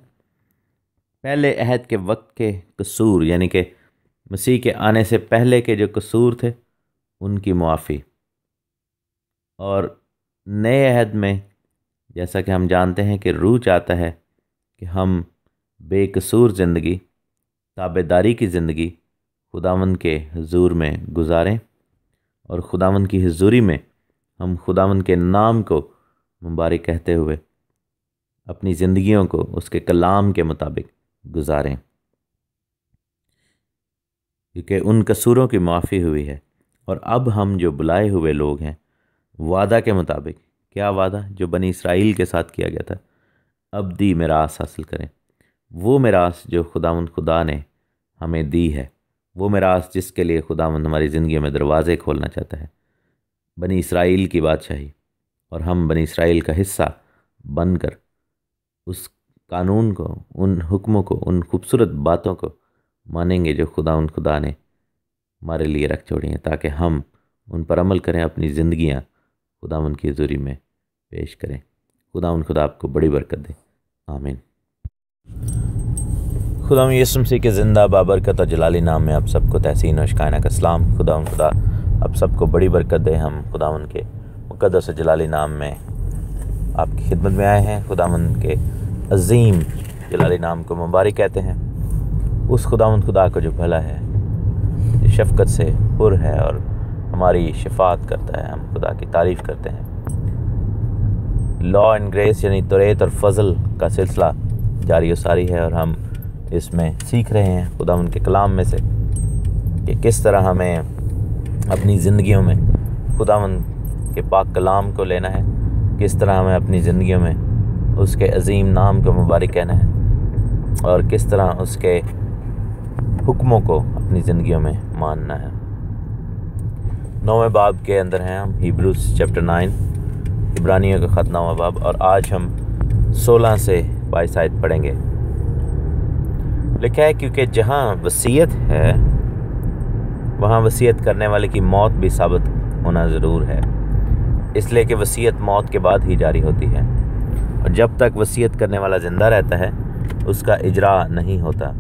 पहले अहद के वक्त के कसूर, यानी कि मसीह के आने से पहले के जो कसूर थे उनकी मुआफ़ी। और नए अहद में जैसा कि हम जानते हैं कि रूह चाहता है कि हम बेकसूर ज़िंदगी, ताबेदारी की ज़िंदगी खुदावंद के हुजूर में गुजारें और खुदावंद की हुजूरी में हम खुदावंद के नाम को मुबारक कहते हुए अपनी ज़िंदगियों को उसके कलाम के मुताबिक गुजारें, क्योंकि उन कसूरों की माफ़ी हुई है। और अब हम जो बुलाए हुए लोग हैं, वादा के मुताबिक, क्या वादा जो बनी इसराइल के साथ किया गया था, अब्दी मिरास हासिल करें। वो मिरास जो खुदावंद खुदा ने हमें दी है, वो मिरास जिसके लिए खुदावंद हमारी ज़िंदगी में दरवाज़े खोलना चाहता है, बनी इसराइल की बादशाही, और हम बनी इसराइल का हिस्सा बनकर उस कानून को, उन हुक्मों को, उन खूबसूरत बातों को मानेंगे जो खुदा ने हमारे लिए रख छोड़ी हैं, ताकि हम उन पर अमल करें, अपनी ज़िंदगियाँ खुदावंद की हज़ूरी में पेश करें। खुदा आपको बड़ी बरकत दे। आमीन। खुदा यीशु मसीह के ज़िंदा बाबरकत और जलाली नाम में आप सबको तहसीन और शिकायना का सलाम। खुदा आप सबको बड़ी बरकत दे। हम खुदावंद के मुक़द्दस और जलाली नाम में आपकी खिदमत में आए हैं। खुदावंद के अज़ीम जलाली नाम को मुबारक कहते हैं। उस खुदा को जो भला है, जो शफ़क़त से पुर है और हमारी शिफात करता है, हम खुदा की तारीफ़ करते हैं। लॉ एंड ग्रेस यानी तौरात और फ़ज़ल का सिलसिला जारी व सारी है, और हम इसमें सीख रहे हैं खुदा उनके कलाम में से कि किस तरह हमें अपनी ज़िंदगियों में खुदावंद के पाक कलाम को लेना है, किस तरह हमें अपनी ज़िंदगियों में उसके अज़ीम नाम को मुबारक कहना है, और किस तरह उसके हुक्मों को अपनी ज़िंदगियों में मानना है। 9वें बाब के अंदर हैं हम, हीब्रूज चैप्टर 9, इब्रानियों का ख़त 9वां बाब, और आज हम 16 से 22 आयत पढ़ेंगे। लिखा है, क्योंकि जहाँ वसीयत है वहाँ वसीयत करने वाले की मौत भी साबित होना ज़रूर है, इसलिए कि वसीयत मौत के बाद ही जारी होती है, और जब तक वसीयत करने वाला ज़िंदा रहता है उसका इजरा नहीं होता।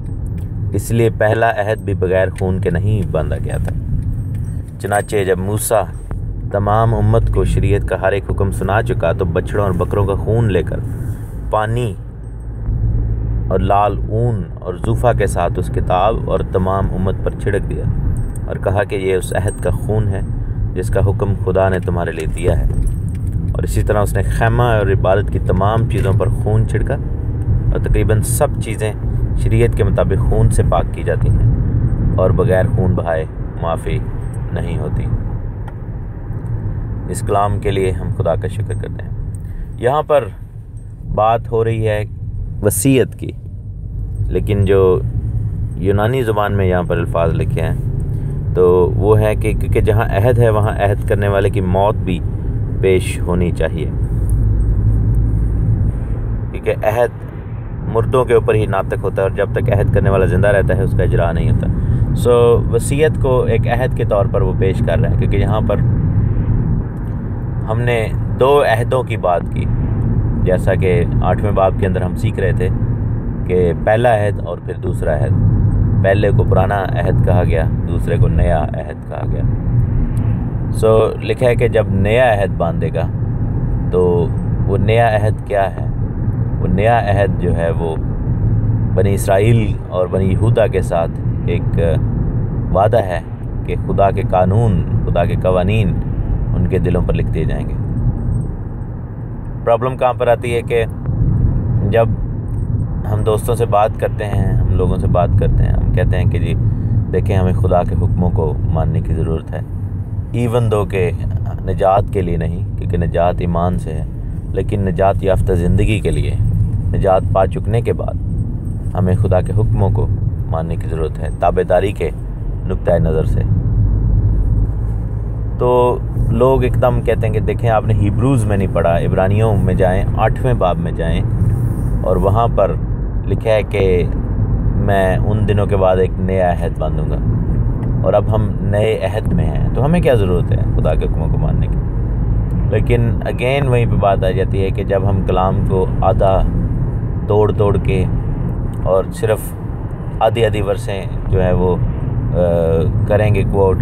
इसलिए पहला अहद भी बग़ैर खून के नहीं बांधा गया था। चनाचे जब मूसा तमाम उम्मत को शरीयत का हर एक हुक्म सुना चुका, तो बछड़ों और बकरों का खून लेकर पानी और लाल ऊन और जूफ़ा के साथ उस किताब और तमाम उम्मत पर छिड़क दिया, और कहा कि ये उस अहद का खून है जिसका हुक्म खुदा ने तुम्हारे लिए दिया है। और इसी तरह उसने खैमा और इबादत की तमाम चीज़ों पर खून छिड़का, और तकरीबन सब चीज़ें शरीयत के मुताबिक खून से पाक की जाती हैं, और बग़ैर खून बहाए माफ़ी नहीं होती। इस कलाम के लिए हम खुदा का शुक्र करते हैं। यहाँ पर बात हो रही है वसीयत की, लेकिन जो यूनानी ज़ुबान में यहाँ पर अल्फाज लिखे हैं तो वो है कि क्योंकि जहाँ अहद है वहाँ अहद करने वाले की मौत भी पेश होनी चाहिए, क्योंकि अहद मुर्दों के ऊपर ही नातक होता है, और जब तक अहद करने वाला ज़िंदा रहता है उसका इजरा नहीं होता। सो वसीयत को एक अहद के तौर पर वो पेश कर रहा है, क्योंकि यहाँ पर हमने 2 अहदों की बात की, जैसा कि 8वें बाब के अंदर हम सीख रहे थे कि पहला अहद और फिर दूसरा अहद। पहले को पुराना अहद कहा गया, दूसरे को नया अहद कहा गया। सो लिखा है कि जब नया अहद बांधेगा तो वो नया अहद क्या है? वो नया अहद जो है वो बनी इसराइल और बनी यहूदा के साथ एक वादा है कि खुदा के कानून, खुदा के कवानीन उनके दिलों पर लिख दिए जाएंगे। प्रॉब्लम कहाँ पर आती है कि जब हम दोस्तों से बात करते हैं, हम लोगों से बात करते हैं, हम कहते हैं कि जी देखें, हमें खुदा के हुक्मों को मानने की ज़रूरत है, इवन दो के निजात के लिए नहीं, क्योंकि निजात ईमान से है, लेकिन निजात याफ्ता ज़िंदगी के लिए, निजात पा चुकने के बाद हमें खुदा के हुक्मों को मानने की ज़रूरत है ताबेदारी के नुक्ता नज़र से। तो लोग एकदम कहते हैं कि देखें, आपने हीब्रूज़ में नहीं पढ़ा, इब्रानियों में जाएं, 8वें बाब में जाएं, और वहाँ पर लिखा है कि मैं उन दिनों के बाद एक नया अहद बांधूंगा, और अब हम नए अहद में हैं, तो हमें क्या ज़रूरत है खुदा के हुक्मों को मानने की। लेकिन अगेन वहीं पे बात आ जाती है कि जब हम कलाम को आधा तोड़ के और सिर्फ आधी वर्सें जो है वो करेंगे कोट,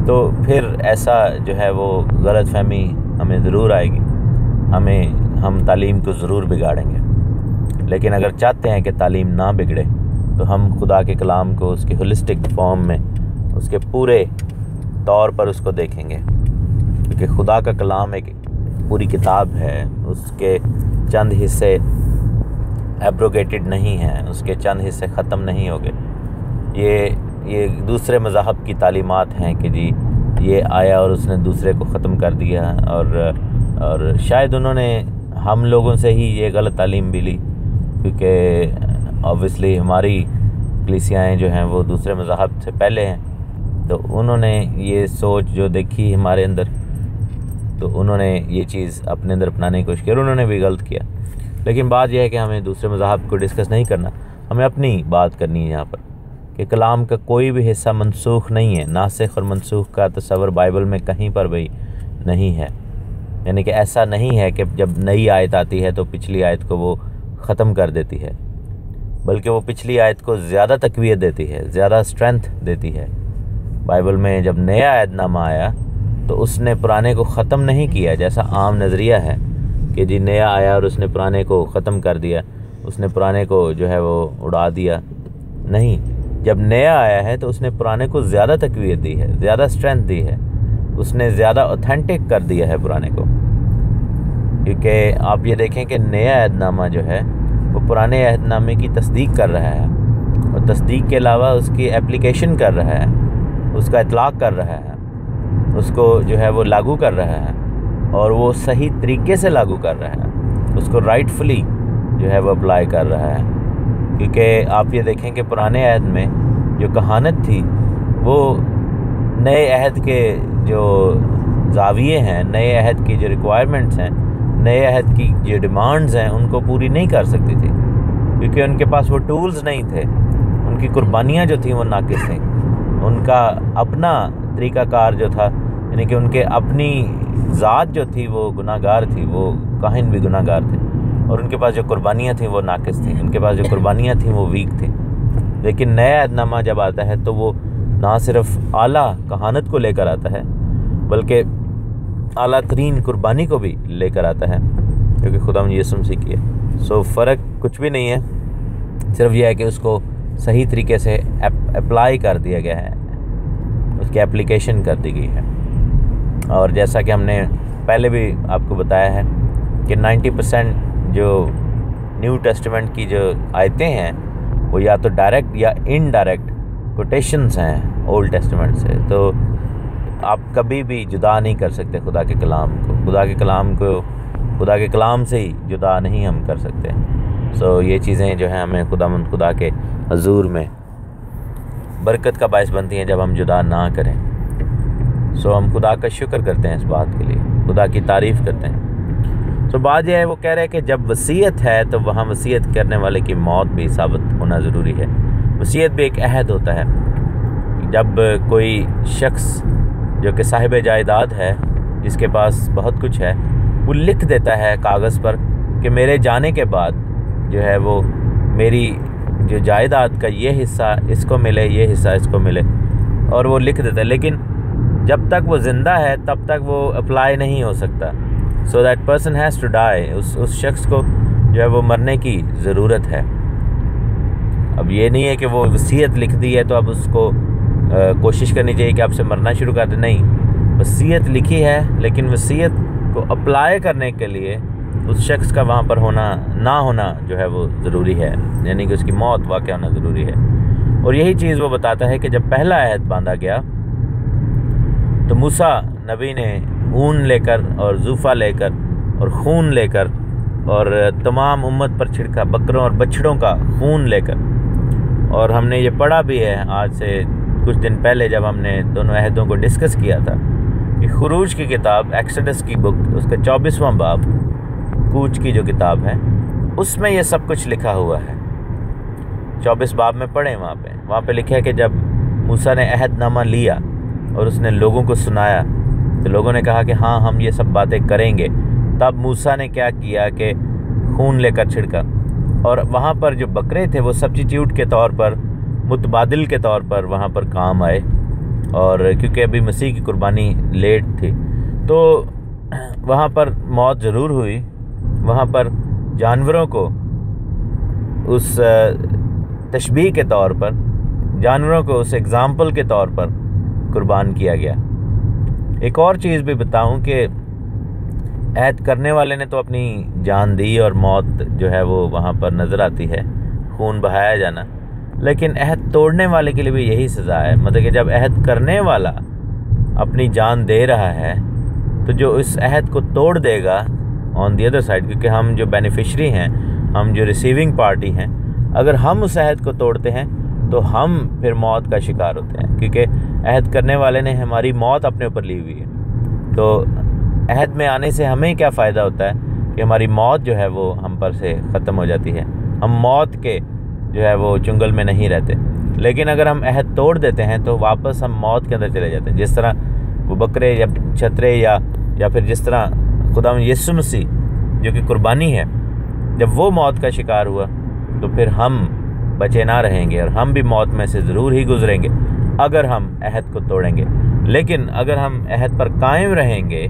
तो फिर ऐसा जो है वो गलत फहमी हमें ज़रूर आएगी, हम तालीम को ज़रूर बिगाड़ेंगे। लेकिन अगर चाहते हैं कि तालीम ना बिगड़े तो हम खुदा के कलाम को उसकी होलिस्टिक फॉर्म में, उसके पूरे तौर पर उसको देखेंगे, क्योंकि खुदा का कलाम एक पूरी किताब है, उसके चंद हिस्से एब्रोगेटेड नहीं हैं, उसके चंद हिस्से ख़त्म नहीं हो गए। ये दूसरे मज़ाहब की तालीमात हैं कि जी ये आया और उसने दूसरे को ख़त्म कर दिया, और शायद उन्होंने हम लोगों से ही ये गलत तालीम भी ली, क्योंकि ऑब्वियसली हमारी कलीसियाएँ जो हैं वो दूसरे मज़ाहब से पहले हैं, तो उन्होंने ये सोच जो देखी हमारे अंदर तो उन्होंने ये चीज़ अपने अंदर अपनाने की कोशिश की और उन्होंने भी गलत किया। लेकिन बात यह है कि हमें दूसरे मज़ाहब को डिस्कस नहीं करना, हमें अपनी बात करनी है यहाँ पर कि कलाम का कोई भी हिस्सा मनसूख नहीं है। नासिख और मनसूख का तस्वर बाइबल में कहीं पर भी नहीं है। यानी कि ऐसा नहीं है कि जब नई आयत आती है तो पिछली आयत को वो ख़त्म कर देती है, बल्कि वो पिछली आयत को ज़्यादा तक़वियत देती है, ज़्यादा स्ट्रेंथ देती है। बाइबल में जब नया ऐहदनामा आया तो उसने पुराने को ख़त्म नहीं किया, जैसा आम नज़रिया है कि जी नया आया और उसने पुराने को ख़त्म कर दिया, उसने पुराने को जो है वो उड़ा दिया। नहीं, जब नया आया है तो उसने पुराने को ज़्यादा तक़वियत दी है, ज़्यादा स्ट्रेंथ दी है, उसने ज़्यादा ऑथेंटिक कर दिया है पुराने को। क्योंकि आप ये देखें कि नया ऐहदनामा जो है वो पुराने ऐहदनामे की तस्दीक कर रहा है और तस्दीक के अलावा उसकी एप्लीकेशन कर रहा है, उसका इतलाक़ कर रहा है, उसको जो है वो लागू कर रहा है और वो सही तरीके से लागू कर रहा है, उसको राइटफुली जो है वो अप्लाई कर रहा है। क्योंकि आप ये देखें कि पुराने अहद में जो कहानत थी वो नए अहद के जो ज़ाविये हैं, नए अहद की जो रिक्वायरमेंट्स हैं, नए अहद की जो डिमांड्स हैं उनको पूरी नहीं कर सकती थी, क्योंकि उनके पास वो टूल्स नहीं थे। उनकी कुर्बानियाँ जो थी वो नाकिस थी, उनका अपना तरीक़ाकार जो था, यानी कि उनके अपनी ज़ात जो थी वो गुनाहगार थी, वो काहिन भी गुनाहगार थे और उनके पास जो कुर्बानियाँ थी वो नाकिस थी, उनके पास जो कुर्बानियाँ थी वो वीक थी। लेकिन नया ऐहदनामा जब आता है तो वो ना सिर्फ आला कहानत को लेकर आता है बल्कि आला तरीन कुर्बानी को भी लेकर आता है, क्योंकि खुदा यीशु मसीह की है। सो फ़र्क कुछ भी नहीं है, सिर्फ यह है कि उसको सही तरीके से अप्लाई कर दिया गया है, उसकी एप्लीकेशन कर दी गई है। और जैसा कि हमने पहले भी आपको बताया है कि 90% जो न्यू टेस्टामेंट की जो आयतें हैं वो या तो डायरेक्ट या इनडायरेक्ट कोटेशंस हैं ओल्ड टेस्टामेंट से। तो आप कभी भी जुदा नहीं कर सकते खुदा के कलाम को, खुदा के कलाम को खुदा के कलाम से ही जुदा नहीं हम कर सकते। सो ये चीज़ें जो हैं हमें खुदा के हजूर में बरकत का बायस बनती हैं जब हम जुदा ना करें। सो हम खुदा का शुक्र करते हैं इस बात के लिए, खुदा की तारीफ़ करते हैं। तो बात यह है, वो कह रहे हैं कि जब वसीयत है तो वहाँ वसीयत करने वाले की मौत भी साबित होना ज़रूरी है। वसीयत भी एक अहद होता है। जब कोई शख्स जो कि साहिब जायदाद है, जिसके पास बहुत कुछ है, वो लिख देता है कागज़ पर कि मेरे जाने के बाद जो है वो मेरी जो जायदाद का ये हिस्सा इसको मिले, ये हिस्सा इसको मिले, और वो लिख देता है। लेकिन जब तक वो ज़िंदा है तब तक वो अप्लाई नहीं हो सकता। So that person has to die. उस शख्स को जो है वो मरने की ज़रूरत है। अब ये नहीं है कि वो वसीयत लिख दी है तो अब उसको कोशिश करनी चाहिए कि आपसे मरना शुरू कर दे। नहीं, वसीयत लिखी है लेकिन वसीयत को अप्लाई करने के लिए उस शख्स का वहाँ पर होना ना होना जो है वो ज़रूरी है, यानी कि उसकी मौत वाक़या होना ज़रूरी है। और यही चीज़ वो बताता है कि जब पहला अहद बांधा गया तो मूसा नबी ने ऊन लेकर और जूफ़ा लेकर और खून लेकर और तमाम उम्मत पर छिड़का, बकरों और बछड़ों का खून लेकर। और हमने ये पढ़ा भी है आज से कुछ दिन पहले जब हमने दोनों अहदों को डिस्कस किया था कि खुरूज की किताब, एक्सोडस की बुक, उसका 24वां बाब, कूच की जो किताब है, उसमें ये सब कुछ लिखा हुआ है। 24 बाब में पढ़ें, वहाँ पे लिखा है कि जब मूसा ने अहदनामा लिया और उसने लोगों को सुनाया तो लोगों ने कहा कि हाँ हम ये सब बातें करेंगे। तब मूसा ने क्या किया कि खून लेकर छिड़का, और वहाँ पर जो बकरे थे वो सब्स्टिट्यूट के तौर पर, मुतबादिल के तौर पर वहाँ पर काम आए। और क्योंकि अभी मसीह की कुर्बानी लेट थी तो वहाँ पर मौत ज़रूर हुई। वहाँ पर जानवरों को उस तशबीह के तौर पर, जानवरों को उस एग्ज़ाम्पल के तौर पर कुर्बान किया गया। एक और चीज़ भी बताऊं कि ऐद करने वाले ने तो अपनी जान दी और मौत जो है वो वहाँ पर नज़र आती है, खून बहाया जाना, लेकिन अहद तोड़ने वाले के लिए भी यही सज़ा है। मतलब कि जब अहद करने वाला अपनी जान दे रहा है तो जो इस अहद को तोड़ देगा ऑन दी अदर साइड, क्योंकि हम जो बेनिफिशरी हैं, हम जो रिसीविंग पार्टी हैं, अगर हम उस अहद को तोड़ते हैं तो हम फिर मौत का शिकार होते हैं, क्योंकि अहद करने वाले ने हमारी मौत अपने ऊपर ली हुई है। तो अहद में आने से हमें क्या फ़ायदा होता है कि हमारी मौत जो है वो हम पर से ख़त्म हो जाती है, हम मौत के जो है वो चुंगल में नहीं रहते। लेकिन अगर हम अहद तोड़ देते हैं तो वापस हम मौत के अंदर चले जाते हैं। जिस तरह वो बकरे या छतरे या फिर जिस तरह खुदा यीशु मसीह जो कि कुर्बानी है, जब वो मौत का शिकार हुआ तो फिर हम बचे ना रहेंगे और हम भी मौत में से ज़रूर ही गुजरेंगे अगर हम अहद को तोड़ेंगे। लेकिन अगर हम अहद पर कायम रहेंगे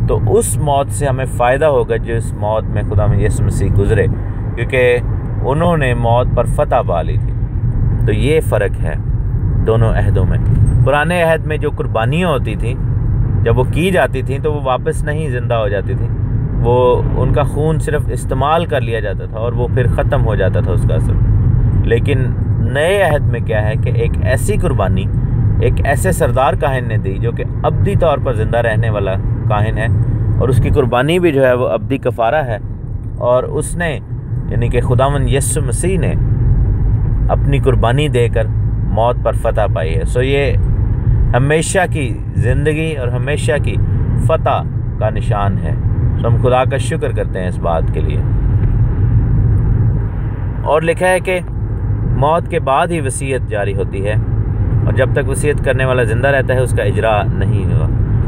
तो उस मौत से हमें फ़ायदा होगा जो इस मौत में खुदा यीशु मसीह गुजरे, क्योंकि उन्होंने मौत पर फतह पा ली थी। तो ये फ़र्क है दोनों अहदों में। पुराने अहद में जो कुर्बानियाँ होती थी, जब वो की जाती थी तो वो वापस नहीं ज़िंदा हो जाती थी, वो उनका खून सिर्फ इस्तेमाल कर लिया जाता था और वो फिर ख़त्म हो जाता था उसका असर। लेकिन नए अहद में क्या है कि एक ऐसी कुर्बानी एक ऐसे सरदार काहिन ने दी जो कि अब्दी तौर पर ज़िंदा रहने वाला काहिन है, और उसकी कुर्बानी भी जो है वो अब्दी कफ़ारा है, और उसने यानी कि खुदावंद यीशु मसीह ने अपनी कुर्बानी देकर मौत पर फतह पाई है। सो ये हमेशा की ज़िंदगी और हमेशा की फतह का निशान है। तो हम खुदा का शुक्र करते हैं इस बात के लिए। और लिखा है कि मौत के बाद ही वसीयत जारी होती है, और जब तक वसीयत करने वाला ज़िंदा रहता है उसका इजरा नहीं हुआ।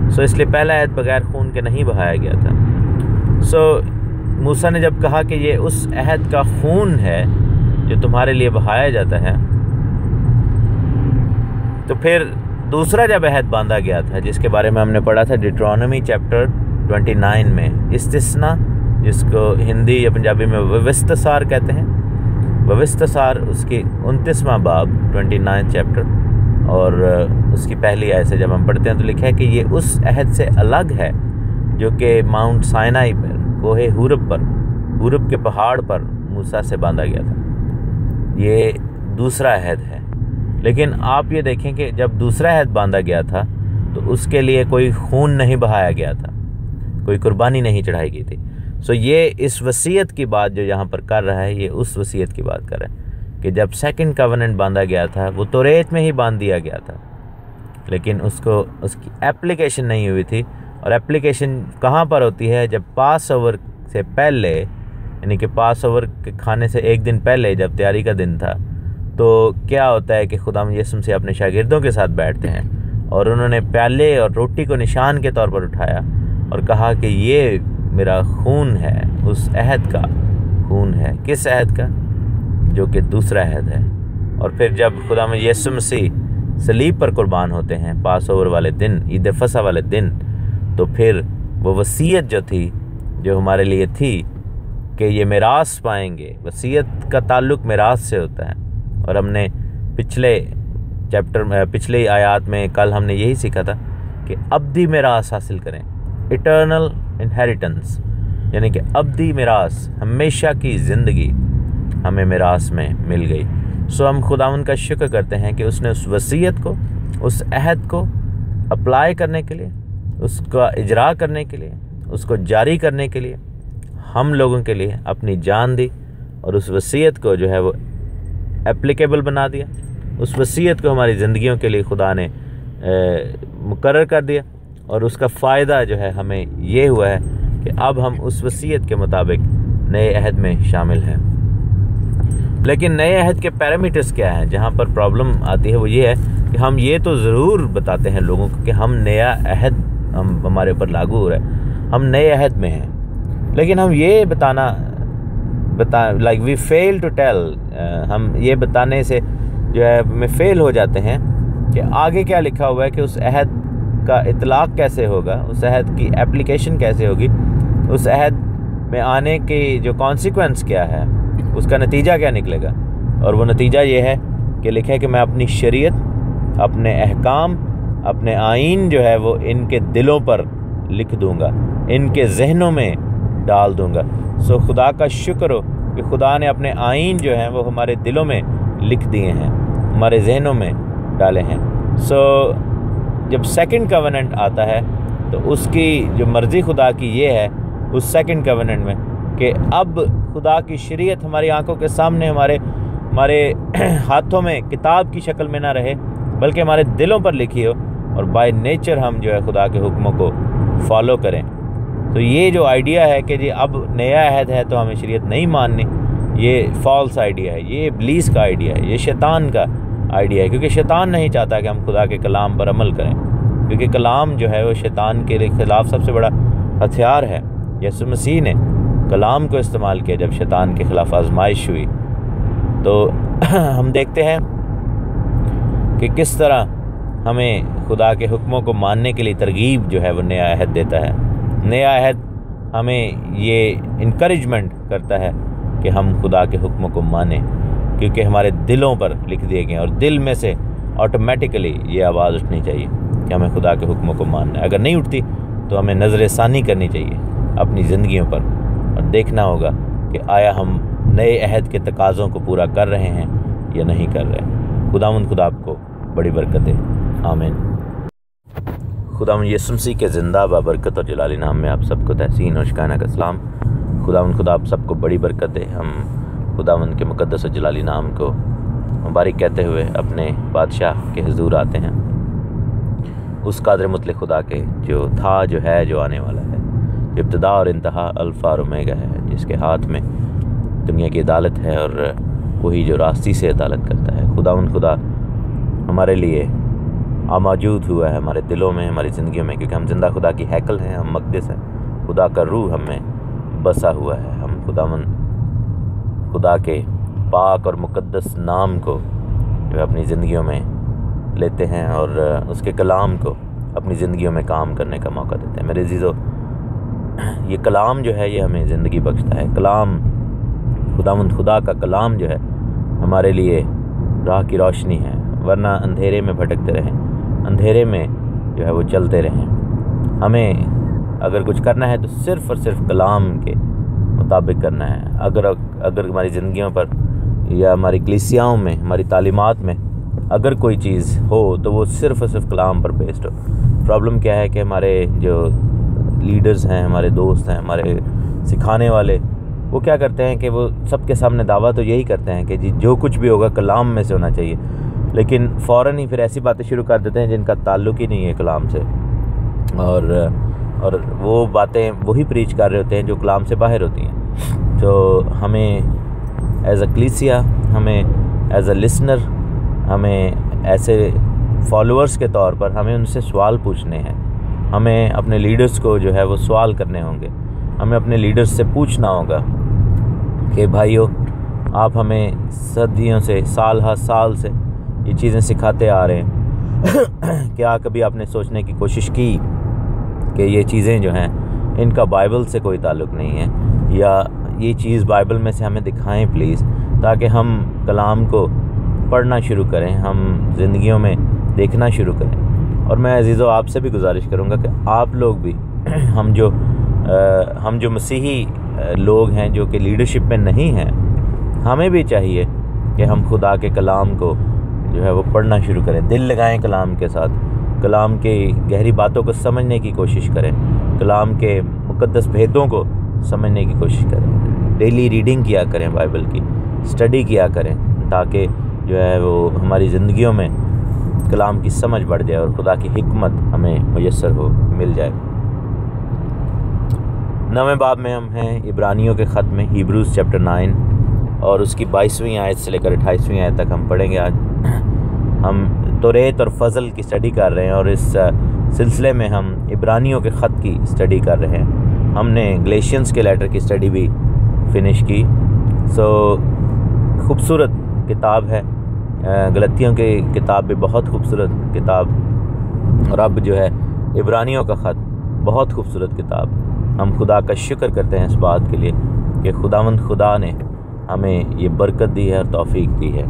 सो इसलिए पहला अहद बगैर खून के नहीं बहाया गया था। सो मूसा ने जब कहा कि ये उस अहद का खून है जो तुम्हारे लिए बहाया जाता है, तो फिर दूसरा जब अहद बांधा गया था जिसके बारे में हमने पढ़ा था डिट्रोनॉमी चैप्टर 29 में, इस्तिस्ना जिसको हिंदी या पंजाबी में विविस्तसार कहते हैं, विविस्तसार उसकी 29वां बाब 29 चैप्टर और उसकी पहली आयत से जब हम पढ़ते हैं तो लिखा है कि ये उस अहद से अलग है जो कि माउंट साइनाई पर कोहे हुरब के पहाड़ पर मूसा से बांधा गया था। ये दूसरा अहद है। लेकिन आप ये देखें कि जब दूसरा अहद बांधा गया था तो उसके लिए कोई खून नहीं बहाया गया था, कोई कुर्बानी नहीं चढ़ाई गई थी। सो ये इस वसीयत की बात जो यहाँ पर कर रहा है, ये उस वसीयत की बात कर रहा है कि जब सेकंड कवेनेंट बांधा गया था वो तौरेत में ही बांध दिया गया था, लेकिन उसकी एप्लीकेशन नहीं हुई थी। और एप्लीकेशन कहाँ पर होती है? जब पास ओवर से पहले, यानी कि पास ओवर के खाने से एक दिन पहले जब तैयारी का दिन था, तो क्या होता है कि खुदा यीशु मसीह अपने शागिर्दों के साथ बैठते हैं और उन्होंने प्याले और रोटी को निशान के तौर पर उठाया और कहा कि ये मेरा खून है, उस अहद का खून है। किस अहद का? जो कि दूसरा अहद है। और फिर जब खुदा यीशु मसीह सलीब पर कुर्बान होते हैं पास ओवर वाले दिन, ईद फसह वाले दिन, तो फिर वो वसीयत जो थी, जो हमारे लिए थी कि ये मिरास पाएंगे, वसीयत का ताल्लुक़ मिरास से होता है। और हमने पिछले आयत में कल हमने यही सीखा था कि अब्दी मिरास हासिल करें, इटर्नल इनहेरिटेंस, यानी कि अब्दी मिरास, हमेशा की ज़िंदगी हमें मिरास में मिल गई। सो हम खुदावंद का शुक्र करते हैं कि उसने उस वसीयत को, उस अहद को अप्लाई करने के लिए, उसका इजरा करने के लिए, उसको जारी करने के लिए हम लोगों के लिए अपनी जान दी, और उस वसीयत को जो है वो एप्लीकेबल बना दिया। उस वसीयत को हमारी ज़िंदगियों के लिए खुदा ने मुकर्रर कर दिया, और उसका फ़ायदा जो है हमें ये हुआ है कि अब हम उस वसीयत के मुताबिक नए अहद में शामिल हैं। लेकिन नए अहद के पैरामीटर्स क्या हैं? जहाँ पर प्रॉब्लम आती है वो ये है कि हम ये तो ज़रूर बताते हैं लोगों को कि हम नया अहद हमारे ऊपर लागू हो रहा है, हम नए अहद में हैं, लेकिन हम ये like we fail to tell, हम ये बताने से जो है में फ़ेल हो जाते हैं कि आगे क्या लिखा हुआ है, कि उस अहद का इतलाक़ कैसे होगा, उस अहद की एप्लीकेशन कैसे होगी, उस अहद में आने की जो कॉन्सिक्वेंस क्या है, उसका नतीजा क्या निकलेगा। और वो नतीजा ये है कि लिखा है कि मैं अपनी शरीयत, अपने अहकाम, अपने आईन जो है वो इनके दिलों पर लिख दूंगा, इनके जहनों में डाल दूंगा। सो खुदा का शुक्र हो कि खुदा ने अपने आईन जो हैं वो हमारे दिलों में लिख दिए हैं, हमारे जहनों में डाले हैं। सो जब सेकंड कवेनेंट आता है तो उसकी जो मर्ज़ी खुदा की ये है उस सेकंड कवेनेंट में कि अब खुदा की शरीयत हमारी आंखों के सामने, हमारे हाथों में किताब की शक्ल में ना रहे, बल्कि हमारे दिलों पर लिखी हो, और बाय नेचर हम जो है खुदा के हुक्मों को फॉलो करें। तो ये जो आइडिया है कि जी अब नया अहद है तो हमें शरीयत नहीं माननी, ये फॉल्स आइडिया है, ये इब्लीस का आइडिया है, ये शैतान का आइडिया है। क्योंकि शैतान नहीं चाहता कि हम खुदा के कलाम पर अमल करें, क्योंकि कलाम जो है वो शैतान के ख़िलाफ़ सबसे बड़ा हथियार है। यीशु मसीह ने कलाम को इस्तेमाल किया जब शैतान के ख़िलाफ़ आजमाइश हुई। तो हम देखते हैं कि किस तरह हमें खुदा के हुक्मों को मानने के लिए तरगीब जो है वो नया अहद देता है। नया अहद हमें ये इनकरेजमेंट करता है कि हम खुदा के हुक्मों को मानें, क्योंकि हमारे दिलों पर लिख दिए गए हैं, और दिल में से ऑटोमेटिकली ये आवाज़ उठनी चाहिए कि हमें खुदा के हुक्मों को मानना है। अगर नहीं उठती तो हमें नज़र-ए-सानी करनी चाहिए अपनी ज़िंदगियों पर, और देखना होगा कि आया हम नए अहद के तकाज़ों को पूरा कर रहे हैं या नहीं कर रहे। खुदावंद खुदा आपको बड़ी बरकत दे, आमीन। खुदावंद यीशु मसीह के ज़िंदा बाबरकत और जलाली नाम में आप सबको तहसीन और शिकाना का सलाम। खुदावंद खुदा आप सबको बड़ी बरकत दे। हम खुदावंद के मुक़द्दस और जलाली नाम को मुबारक कहते हुए अपने बादशाह के हुजूर आते हैं, उस कादिर मुतलक खुदा के जो था, जो है, जो आने वाला है, जो इब्तिदा और इंतहा, अल्फ़ा और ओमेगा है, जिसके हाथ में दुनिया की अदालत है और वही जो रास्ती से अदालत करता है। खुदावंद खुदा हमारे लिए मौजूद हुआ है हमारे दिलों में, हमारी ज़िंदगियों में, क्योंकि हम जिंदा खुदा की हैकल हैं, हम मक़दस हैं। खुदा का रूह हम में बसा हुआ है। हम खुदा के पाक और मुक़द्दस नाम को जो है अपनी ज़िंदगियों में लेते हैं और उसके कलाम को अपनी ज़िंदगियों में काम करने का मौका देते हैं। मेरे अज़ीज़ों, ये कलाम जो है ये हमें ज़िंदगी बख्शता है। कलाम, खुदावंद खुदा का कलाम जो है हमारे लिए राह की रोशनी है, वरना अंधेरे में भटकते रहें, अंधेरे में जो है वो चलते रहें। हमें अगर कुछ करना है तो सिर्फ़ और सिर्फ कलाम के मुताबिक करना है। अगर हमारी ज़िंदगियों पर या हमारी कलीसियाओं में, हमारी तालीमात में अगर कोई चीज़ हो तो वो सिर्फ़ और सिर्फ कलाम पर बेस्ड हो। प्रॉब्लम क्या है कि हमारे जो लीडर्स हैं, हमारे दोस्त हैं, हमारे सिखाने वाले, वो क्या करते हैं कि वो सबके सामने दावा तो यही करते हैं कि जी जो कुछ भी होगा कलाम में से होना चाहिए, लेकिन फ़ौरन ही फिर ऐसी बातें शुरू कर देते हैं जिनका ताल्लुक़ ही नहीं है कलाम से, और वो बातें वही प्रीच कर रहे होते हैं जो कलाम से बाहर होती हैं। तो हमें एज़ अ कलीसिया, हमें एज़ अ लिसनर, हमें ऐसे फॉलोअर्स के तौर पर हमें उनसे सवाल पूछने हैं। हमें अपने लीडर्स को जो है वो सवाल करने होंगे। हमें अपने लीडर्स से पूछना होगा कि भाइयों, आप हमें सदियों से, साल हर साल से ये चीज़ें सिखाते आ रहे हैं, क्या कभी आपने सोचने की कोशिश की कि ये चीज़ें जो हैं इनका बाइबल से कोई ताल्लुक़ नहीं है, या ये चीज़ बाइबल में से हमें दिखाएं प्लीज़, ताकि हम कलाम को पढ़ना शुरू करें, हम ज़िंदगियों में देखना शुरू करें। और मैं अज़ीज़ों आपसे भी गुजारिश करूँगा कि आप लोग भी हम जो मसीही लोग हैं जो कि लीडरशिप में नहीं हैं, हमें भी चाहिए कि हम खुदा के कलाम को जो है वो पढ़ना शुरू करें, दिल लगाएं कलाम के साथ, कलाम के गहरी बातों को समझने की कोशिश करें, कलाम के मुक़द्दस भेदों को समझने की कोशिश करें, डेली रीडिंग किया करें, बाइबल की स्टडी किया करें, ताकि जो है वो हमारी ज़िंदगियों में कलाम की समझ बढ़ जाए और खुदा की हिकमत हमें मुयस्सर हो, मिल जाए। 9वें बाब में हम हैं, इब्रानियों के ख़त में, हीब्रूज़ चैप्टर 9 और उसकी 22वीं आयत से लेकर 28वीं आयत तक हम पढ़ेंगे। आज हम तौरेत और फ़ज़ल की स्टडी कर रहे हैं और इस सिलसिले में हम इब्रानियों के ख़त की स्टडी कर रहे हैं। हमने गलेशियंस के लेटर की स्टडी भी फिनिश की। खूबसूरत किताब है, गलतियों की किताब भी बहुत खूबसूरत किताब, और अब जो है इब्रानियों का ख़त बहुत खूबसूरत किताब। हम खुदा का शुक्र करते हैं इस बात के लिए कि खुदावंद खुदा ने हमें ये बरकत दी है और तौफीक दी है।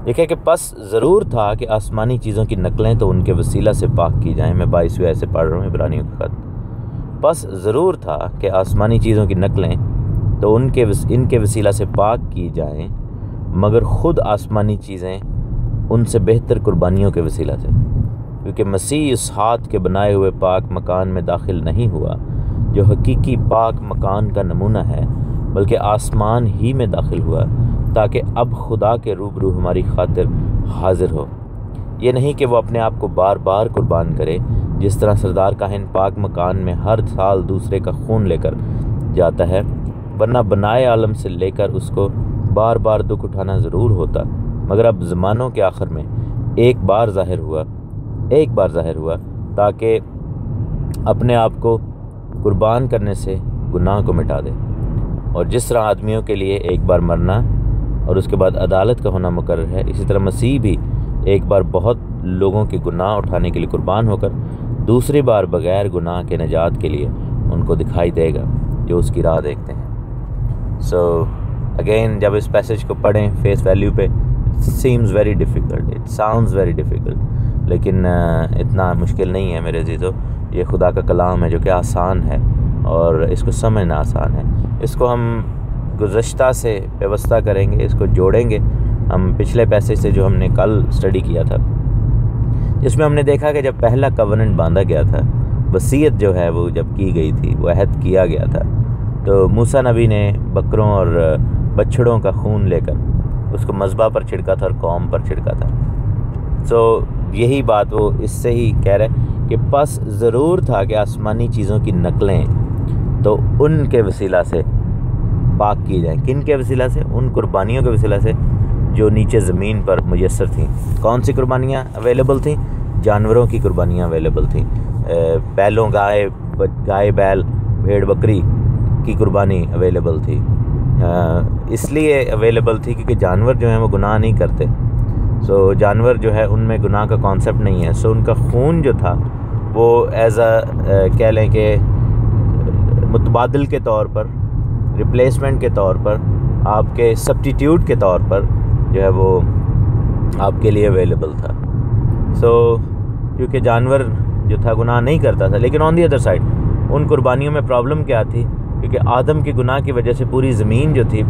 देखिए कि बस ज़रूर था कि आसमानी चीज़ों की नकलें तो उनके वसीला से पाक की जाएं। मैं 22वें ऐसे पढ़ रहा हूँ इब्रानियों का ख़त। बस ज़रूर था कि आसमानी चीज़ों की नकलें तो इनके वसीला से पाक की जाएं, मगर ख़ुद आसमानी चीज़ें उनसे बेहतर कुर्बानियों के वसीला से, क्योंकि मसीह उस हाथ के बनाए हुए पाक मकान में दाखिल नहीं हुआ जो हकीकी पाक मकान का नमूना है, बल्कि आसमान ही में दाखिल हुआ ताकि अब खुदा के रूबरू हमारी खातिर हाजिर हो। ये नहीं कि वो अपने आप को बार बार कुर्बान करे, जिस तरह सरदार काहिन पाक मकान में हर साल दूसरे का खून लेकर जाता है, वरना बनाए आलम से लेकर उसको बार बार दुख उठाना ज़रूर होता। मगर अब ज़मानों के आखिर में एक बार ज़ाहिर हुआ ताकि अपने आप को कुर्बान करने से गुनाह को मिटा दे। और जिस तरह आदमियों के लिए एक बार मरना और उसके बाद अदालत का होना मुकर्रर है, इसी तरह मसीह भी एक बार बहुत लोगों के गुनाह उठाने के लिए कुर्बान होकर दूसरी बार बग़ैर गुनाह के नजात के लिए उनको दिखाई देगा जो उसकी राह देखते हैं। सो अगेन, जब इस पैसेज को पढ़ें फेस वैल्यू पे, seems very difficult, it sounds very difficult, लेकिन इतना मुश्किल नहीं है मेरे अज़ीज़ों। ये खुदा का कलाम है जो कि आसान है और इसको समझना आसान है। इसको हम गुज़श्ता से व्यवस्था करेंगे, इसको जोड़ेंगे हम पिछले पैसेज से जो हमने कल स्टडी किया था, जिसमें हमने देखा कि जब पहला कवनेंट बांधा गया था, वसीयत जो है वो जब की गई थी, वो अहद किया गया था, तो मूसा नबी ने बकरों और बछड़ों का खून लेकर उसको मज़बा पर छिड़का था और कौम पर छिड़का था। सो यही बात वो इससे ही कह रहे कि बस ज़रूर था कि आसमानी चीज़ों की नकलें तो उनके वसीला से पाक की जाएँ। किन के वसीला से? उन कुर्बानियों के वसीला से जो नीचे ज़मीन पर मुयस्सर थीं। कौन सी कुर्बानियाँ अवेलेबल थीं? जानवरों की कुर्बानियाँ अवेलेबल थीं। बैलों, गाय बैल, भेड़ बकरी की कुर्बानी अवेलेबल थी। इसलिए अवेलेबल थी क्योंकि जानवर जो हैं वो गुनाह नहीं करते। सो जानवर जो है उनमें गुनाह का कॉन्सेप्ट नहीं है। सो उनका खून जो था वो एज कह लें कि मुतबादिल के तौर पर, रिप्लेसमेंट के तौर पर, आपके सब्स्टिट्यूट के तौर पर जो है वो आपके लिए अवेलेबल था। सो क्योंकि जानवर जो था गुनाह नहीं करता था, लेकिन ऑन दी अदर साइड उन कुर्बानियों में प्रॉब्लम क्या थी? क्योंकि आदम के गुनाह की वजह से पूरी ज़मीन जो थी,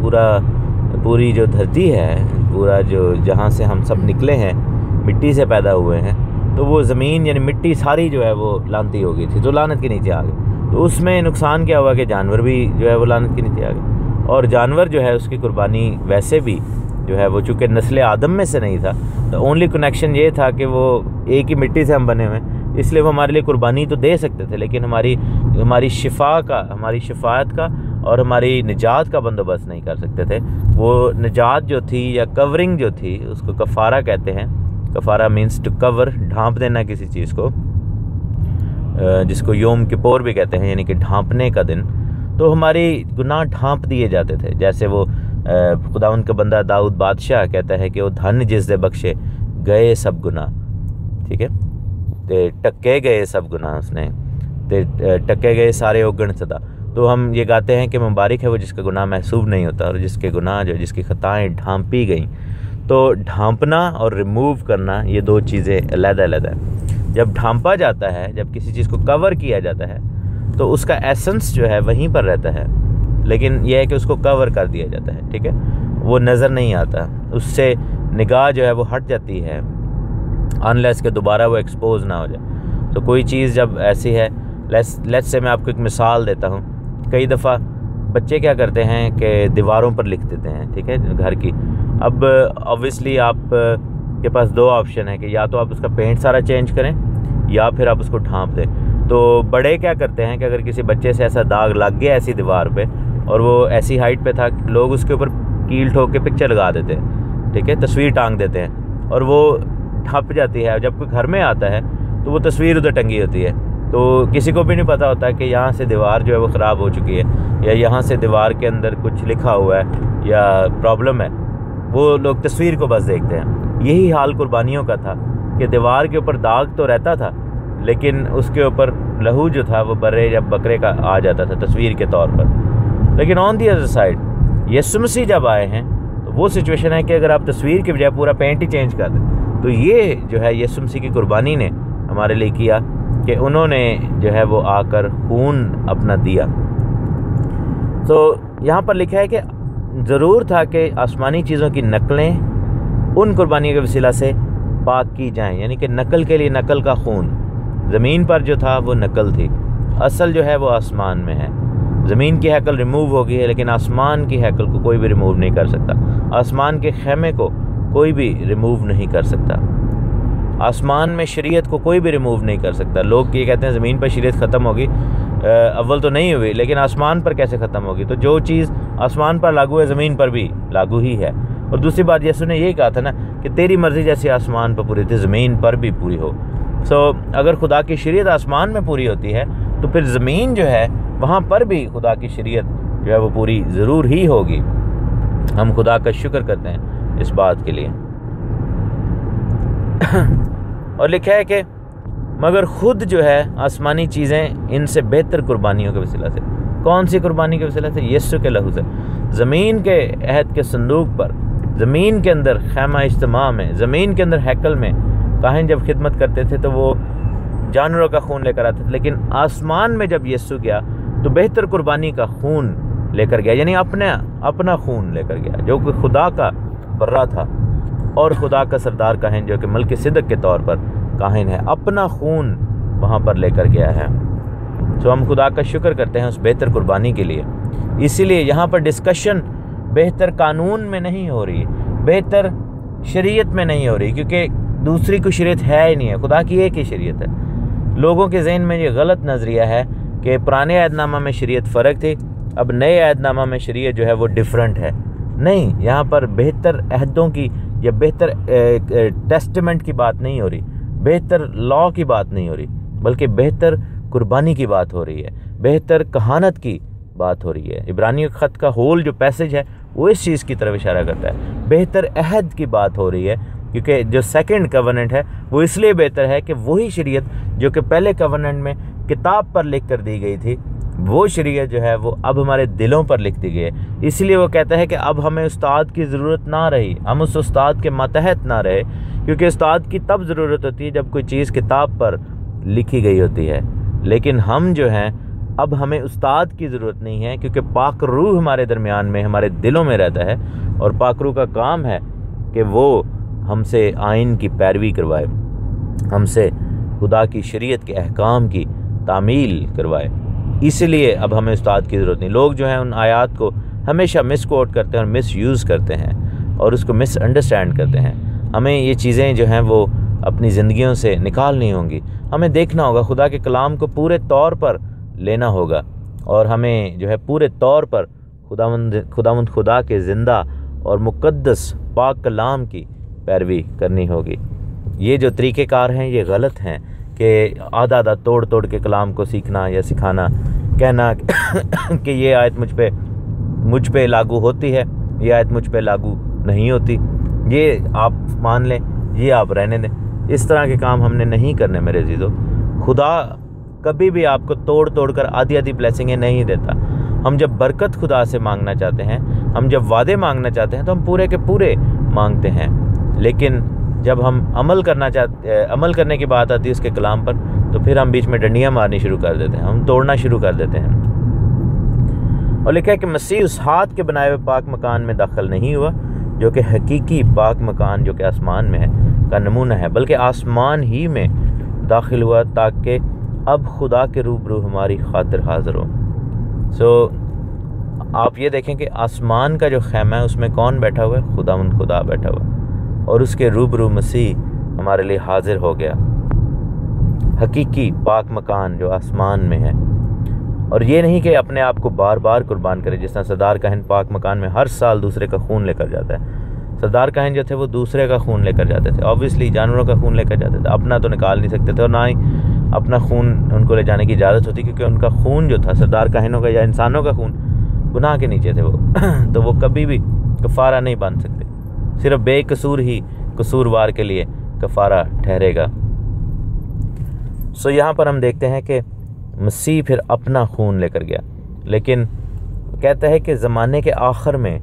पूरी जो धरती है, पूरा जो जहाँ से हम सब निकले हैं, मिट्टी से पैदा हुए हैं, तो वो ज़मीन यानी मिट्टी सारी जो है वो लानती हो गई थी, तो लानत के नीचे आ गई। तो उसमें नुकसान क्या हुआ कि जानवर भी जो है वो लानत के नीचे आ गए। और जानवर जो है उसकी कुर्बानी वैसे भी जो है वो चूँकि नस्ल आदम में से नहीं था, तो ओनली कनेक्शन ये था कि वो एक ही मिट्टी से हम बने हुए हैं, इसलिए वो हमारे लिए कुर्बानी तो दे सकते थे, लेकिन हमारी शिफात का और हमारी निजात का बंदोबस्त नहीं कर सकते थे। वो निजात जो थी या कवरिंग जो थी, उसको कफ़ारा कहते हैं। कफ़ारा मीन्स टू कवर, ढांप देना किसी चीज़ को, जिसको योम किपोर भी कहते हैं, यानी कि ढांपने का दिन। तो हमारी गुनाह ढांप दिए जाते थे। जैसे वो खुदावंद का बंदा दाऊद बादशाह कहता है कि वो धन जिस दे बख्शे गए सब गुनाह, ठीक है, ते टक्के गए सब गुनाह, उसने ते टक्के गए सारे ओगण सदा। तो हम ये गाते हैं कि मुबारक है वो जिसका गुनाह महसूब नहीं होता और जिसके गुनाह जो जिसकी ख़ताएँ ढांपी गई। तो ढांपना और रिमूव करना ये दो चीज़ें अलग-अलग हैं। जब ढांपा जाता है, जब किसी चीज़ को कवर किया जाता है, तो उसका एसेंस जो है वहीं पर रहता है, लेकिन यह है कि उसको कवर कर दिया जाता है, ठीक है, वो नज़र नहीं आता, उससे निगाह जो है वो हट जाती है अनलेस के दोबारा वो एक्सपोज ना हो जाए। तो कोई चीज़ जब ऐसी है, लेट्स से मैं आपको एक मिसाल देता हूँ। कई दफ़ा बच्चे क्या करते हैं कि दीवारों पर लिख देते हैं, ठीक है, घर की। अब ऑब्वियसली आप के पास दो ऑप्शन है कि या तो आप उसका पेंट सारा चेंज करें या फिर आप उसको ढांप दें। तो बड़े क्या करते हैं कि अगर किसी बच्चे से ऐसा दाग लग गया ऐसी दीवार पे और वो ऐसी हाइट पे था, लोग उसके ऊपर कील ठोक के पिक्चर लगा देते हैं, ठीक है, तस्वीर टांग देते हैं और वो ढप जाती है। जब कोई घर में आता है तो वो तस्वीर उधर टंगी होती है, तो किसी को भी नहीं पता होता कि यहाँ से दीवार जो है वो ख़राब हो चुकी है या यहाँ से दीवार के अंदर कुछ लिखा हुआ है या प्रॉब्लम है। वो लोग तस्वीर को बस देखते हैं। यही हाल कुर्बानियों का था कि दीवार के ऊपर दाग तो रहता था, लेकिन उसके ऊपर लहू जो था वो बर्रे या बकरे का आ जाता था तस्वीर के तौर पर। लेकिन ऑन दी अदर साइड यीशु मसीह जब आए हैं तो वो सिचुएशन है कि अगर आप तस्वीर के बजाय पूरा पेंट ही चेंज कर दें, तो ये जो है यीशु मसीह की कुर्बानी ने हमारे लिए किया कि उन्होंने जो है वो आकर खून अपना दिया। तो यहाँ पर लिखा है कि ज़रूर था कि आसमानी चीज़ों की नकलें उन कुर्बानियों के वसीला से पाक की जाएं, यानी कि नकल के लिए नकल का खून। ज़मीन पर जो था वो नकल थी, असल जो है वो आसमान में है। ज़मीन की हैकल रिमूव हो गई है, लेकिन आसमान की हैकल को कोई भी रिमूव नहीं कर सकता। आसमान के खेमे को कोई भी रिमूव नहीं कर सकता। आसमान में शरीयत को कोई भी रिमूव नहीं कर सकता। लोग ये कहते हैं ज़मीन पर शरीयत ख़त्म होगी, अव्वल तो नहीं हुई, लेकिन आसमान पर कैसे ख़त्म होगी? तो जो चीज़ आसमान पर लागू है ज़मीन पर भी लागू ही है। और दूसरी बात यीशु ने यही कहा था ना कि तेरी मर्ज़ी जैसी आसमान पर पूरी थी ज़मीन पर भी पूरी हो। अगर खुदा की शरीयत आसमान में पूरी होती है तो फिर ज़मीन जो है वहाँ पर भी खुदा की शरीयत जो है वो पूरी ज़रूर ही होगी। हम खुदा का शुक्र करते हैं इस बात के लिए। और लिखा है कि मगर खुद जो है आसमानी चीज़ें इनसे बेहतर कुर्बानियों के वसीला से। कौन सी कुर्बानी के वसीला से? यीशु के लहू से। ज़मीन के अहद के संदूक पर, ज़मीन के अंदर खैमा इज्तिमा में, ज़मीन के अंदर हैकल में काहिन जब खिदमत करते थे तो वो जानवरों का खून लेकर आते थे, लेकिन आसमान में जब यीशु गया तो बेहतर कुर्बानी का खून लेकर गया, यानी अपना खून लेकर गया, जो कि खुदा का बर्रा था और खुदा का सरदार काहिन जो कि मल्क सिदक के तौर पर काहिन है, अपना खून वहाँ पर लेकर गया है। तो हम खुदा का शुक्र करते हैं उस बेहतर कुर्बानी के लिए। इसीलिए यहाँ पर डिस्कशन बेहतर कानून में नहीं हो रही, बेहतर शरीयत में नहीं हो रही, क्योंकि दूसरी कोई शरीयत है ही नहीं है, खुदा की एक ही शरीयत है। लोगों के जहन में ये गलत नज़रिया है कि पुराने अहदनामा में शरीयत फ़र्क थी, अब नए अहदनामा में शरीयत जो है वो डिफरेंट है। नहीं, यहाँ पर बेहतर अहदों की या बेहतर टेस्टमेंट की बात नहीं हो रही, बेहतर लॉ की बात नहीं हो रही, बल्कि बेहतर कुर्बानी की बात हो रही है, बेहतर कहानत की बात हो रही है। इब्रानियों के ख़त का होल जो पैसेज है वो इस चीज़ की तरफ इशारा करता है, बेहतर अहद की बात हो रही है, क्योंकि जो सेकंड कवनेंट है वो इसलिए बेहतर है कि वही शरीयत जो कि पहले कवनेंट में किताब पर लिख कर दी गई थी, वो शरीयत जो है वो अब हमारे दिलों पर लिख दी गई है। इसलिए वो कहता है कि अब हमें उस्ताद की ज़रूरत ना रही, हम उस उस्ताद के मातहत ना रहे, क्योंकि उस्ताद की तब ज़रूरत होती है जब कोई चीज़ किताब पर लिखी गई होती है। लेकिन हम जो हैं अब हमें उस्ताद की ज़रूरत नहीं है, क्योंकि पाक रूह हमारे दरमियान में, हमारे दिलों में रहता है, और पाक रूह का काम है कि वो हमसे आइन की पैरवी करवाए, हमसे खुदा की शरीयत के अहकाम की तामील करवाए। इसलिए अब हमें उस्ताद की ज़रूरत नहीं। लोग जो हैं उन आयात को हमेशा मिस कोट करते हैं और मिस यूज़ करते हैं और उसको मिस अंडरस्टैंड करते हैं। हमें ये चीज़ें जो हैं वो अपनी ज़िंदगियों से निकालनी होंगी। हमें देखना होगा, खुदा के कलाम को पूरे तौर पर लेना होगा, और हमें जो है पूरे तौर पर खुदावंद खुदा के ज़िंदा और मुक़द्दस पाक कलाम की पैरवी करनी होगी। ये जो तरीक़ेकार हैं ये गलत हैं कि आधा तोड़ तोड़ के कलाम को सीखना या सिखाना, कहना कि ये आयत मुझ पे लागू होती है, ये आयत मुझ पे लागू नहीं होती, ये आप मान लें, ये आप रहने दें। इस तरह के काम हमने नहीं करने मेरे अज़ीज़ों। खुदा कभी भी आपको तोड़ तोड़ कर आधी ब्लेसिंगें नहीं देता। हम जब बरकत खुदा से मांगना चाहते हैं, हम जब वादे मांगना चाहते हैं तो हम पूरे के पूरे मांगते हैं, लेकिन जब हम अमल करने की बात आती है उसके कलाम पर, तो फिर हम बीच में डंडियाँ मारनी शुरू कर देते हैं, हम तोड़ना शुरू कर देते हैं। और लिखा है कि मसीह उस हाथ के बनाए हुए पाक मकान में दाखिल नहीं हुआ जो कि हकीकी पाक मकान जो कि आसमान में है का नमूना है, बल्कि आसमान ही में दाखिल हुआ ताकि अब खुदा के रूबरू हमारी खातिर हाजिर हो। आप ये देखें कि आसमान का जो खैमा है उसमें कौन बैठा हुआ है? खुदा बैठा हुआ है, और उसके रूबरू मसीह हमारे लिए हाजिर हो गया, हकीकी पाक मकान जो आसमान में है। और ये नहीं कि अपने आप को बार बार कुर्बान करे, जिस तरह सरदार काहिन पाक मकान में हर साल दूसरे का खून लेकर जाता है। सरदार काहिन जो थे वो दूसरे का खून लेकर जाते थे, ऑब्वियसली जानवरों का खून लेकर जाते थे, अपना तो निकाल नहीं सकते थे, और ना ही अपना खून उनको ले जाने की इजाज़त होती, क्योंकि उनका खून जो था सरदार काहिनों का या इंसानों का खून गुनाह के नीचे थे वो तो वो कभी भी कफ़ारा नहीं बन सकते, सिर्फ बेकसूर ही कसूरवार के लिए कफ़ारा ठहरेगा। यहाँ पर हम देखते हैं कि मसीह फिर अपना खून लेकर गया, लेकिन कहता है कि ज़माने के आखिर में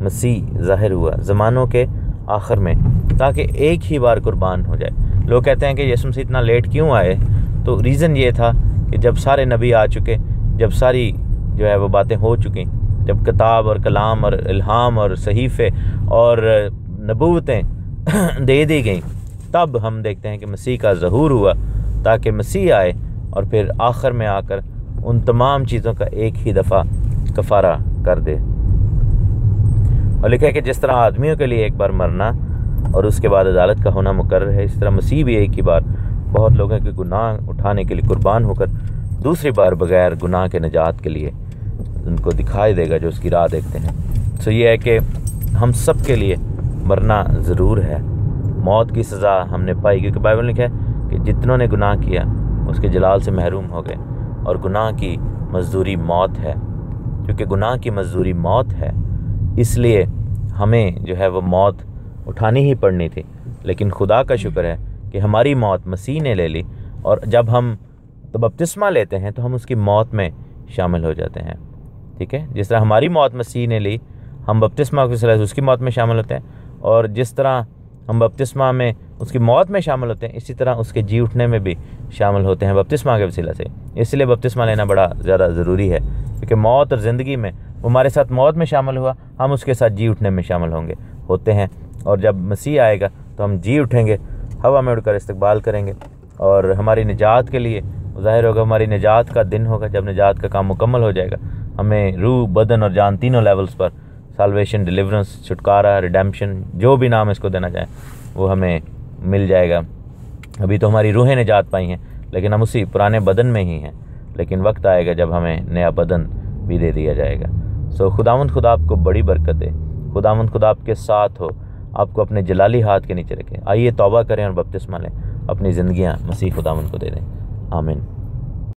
मसीह ज़ाहिर हुआ, ज़मानों के आखिर में, ताकि एक ही बार कुर्बान हो जाए। लोग कहते हैं कि यीशु मसीह इतना लेट क्यों आए, तो रीज़न ये था कि जब सारे नबी आ चुके, जब सारी जो है वो बातें हो चुकी, जब किताब और कलाम और इल्हाम और सहीफ़े और नबूवतें दे दी गई, तब हम देखते हैं कि मसीह का ज़हूर हुआ, ताकि मसीह आए और फिर आखिर में आकर उन तमाम चीज़ों का एक ही दफ़ा कफ़ारा कर दे। और लिखा है कि जिस तरह आदमियों के लिए एक बार मरना और उसके बाद अदालत का होना मुकर्रर है। इस तरह मसीह भी एक ही बार बहुत लोगों के गुनाह उठाने के लिए कुर्बान होकर दूसरी बार बगैर गुनाह के निजात के लिए उनको दिखाई देगा जो उसकी राह देखते हैं। सो ये है कि हम सब के लिए मरना ज़रूर है। मौत की सज़ा हमने पाई, क्योंकि बाइबल ने लिखा है कि जितनों ने गुनाह किया उसके जलाल से महरूम हो गए, और गुनाह की मजदूरी मौत है। क्योंकि गुनाह की मजदूरी मौत है, इसलिए हमें जो है वो मौत उठानी ही पड़नी थी। लेकिन खुदा का शुक्र है कि हमारी मौत मसीह ने ले ली, और जब हम तो बपतिस्मा लेते हैं तो हम उसकी मौत में शामिल हो जाते हैं। ठीक है, जिस तरह हमारी मौत मसीह ने ली, हम बपतिस्मा के वसीले से उसकी मौत में शामिल होते हैं, और जिस तरह हम बपतिस्मा में उसकी मौत में शामिल होते हैं, इसी तरह उसके जी उठने में भी शामिल होते हैं बपतिस्मा के वसीले से। इसलिए बपतिस्मा लेना बड़ा ज़्यादा ज़रूरी है, क्योंकि मौत और ज़िंदगी में वो हमारे साथ मौत में शामिल हुआ, हम उसके साथ जी उठने में शामिल होते हैं। और जब मसीह आएगा तो हम जी उठेंगे, हवा में उड़कर इस्तकबाल करेंगे, और हमारी निजात के लिए ज़ाहिर होगा, हमारी निजात का दिन होगा जब निजात का काम मुकम्मल हो जाएगा। हमें रूह, बदन और जान तीनों लेवल्स पर साल्वेशन, डिलीवरेंस, छुटकारा, रिडेम्पशन, जो भी नाम इसको देना चाहें वो हमें मिल जाएगा। अभी तो हमारी रूहें निजात पाई हैं, लेकिन हम उसी पुराने बदन में ही हैं। लेकिन वक्त आएगा जब हमें नया बदन भी दे दिया जाएगा। सो खुदावंद खुदा आपको बड़ी बरकत दे। खुदावंद खुदा आपके साथ हो, आपको अपने जलाली हाथ के नीचे रखें। आइए तौबा करें और बपतिस्मा लें, अपनी ज़िंदगियाँ मसीह खुदावंद को दे दें। आमीन।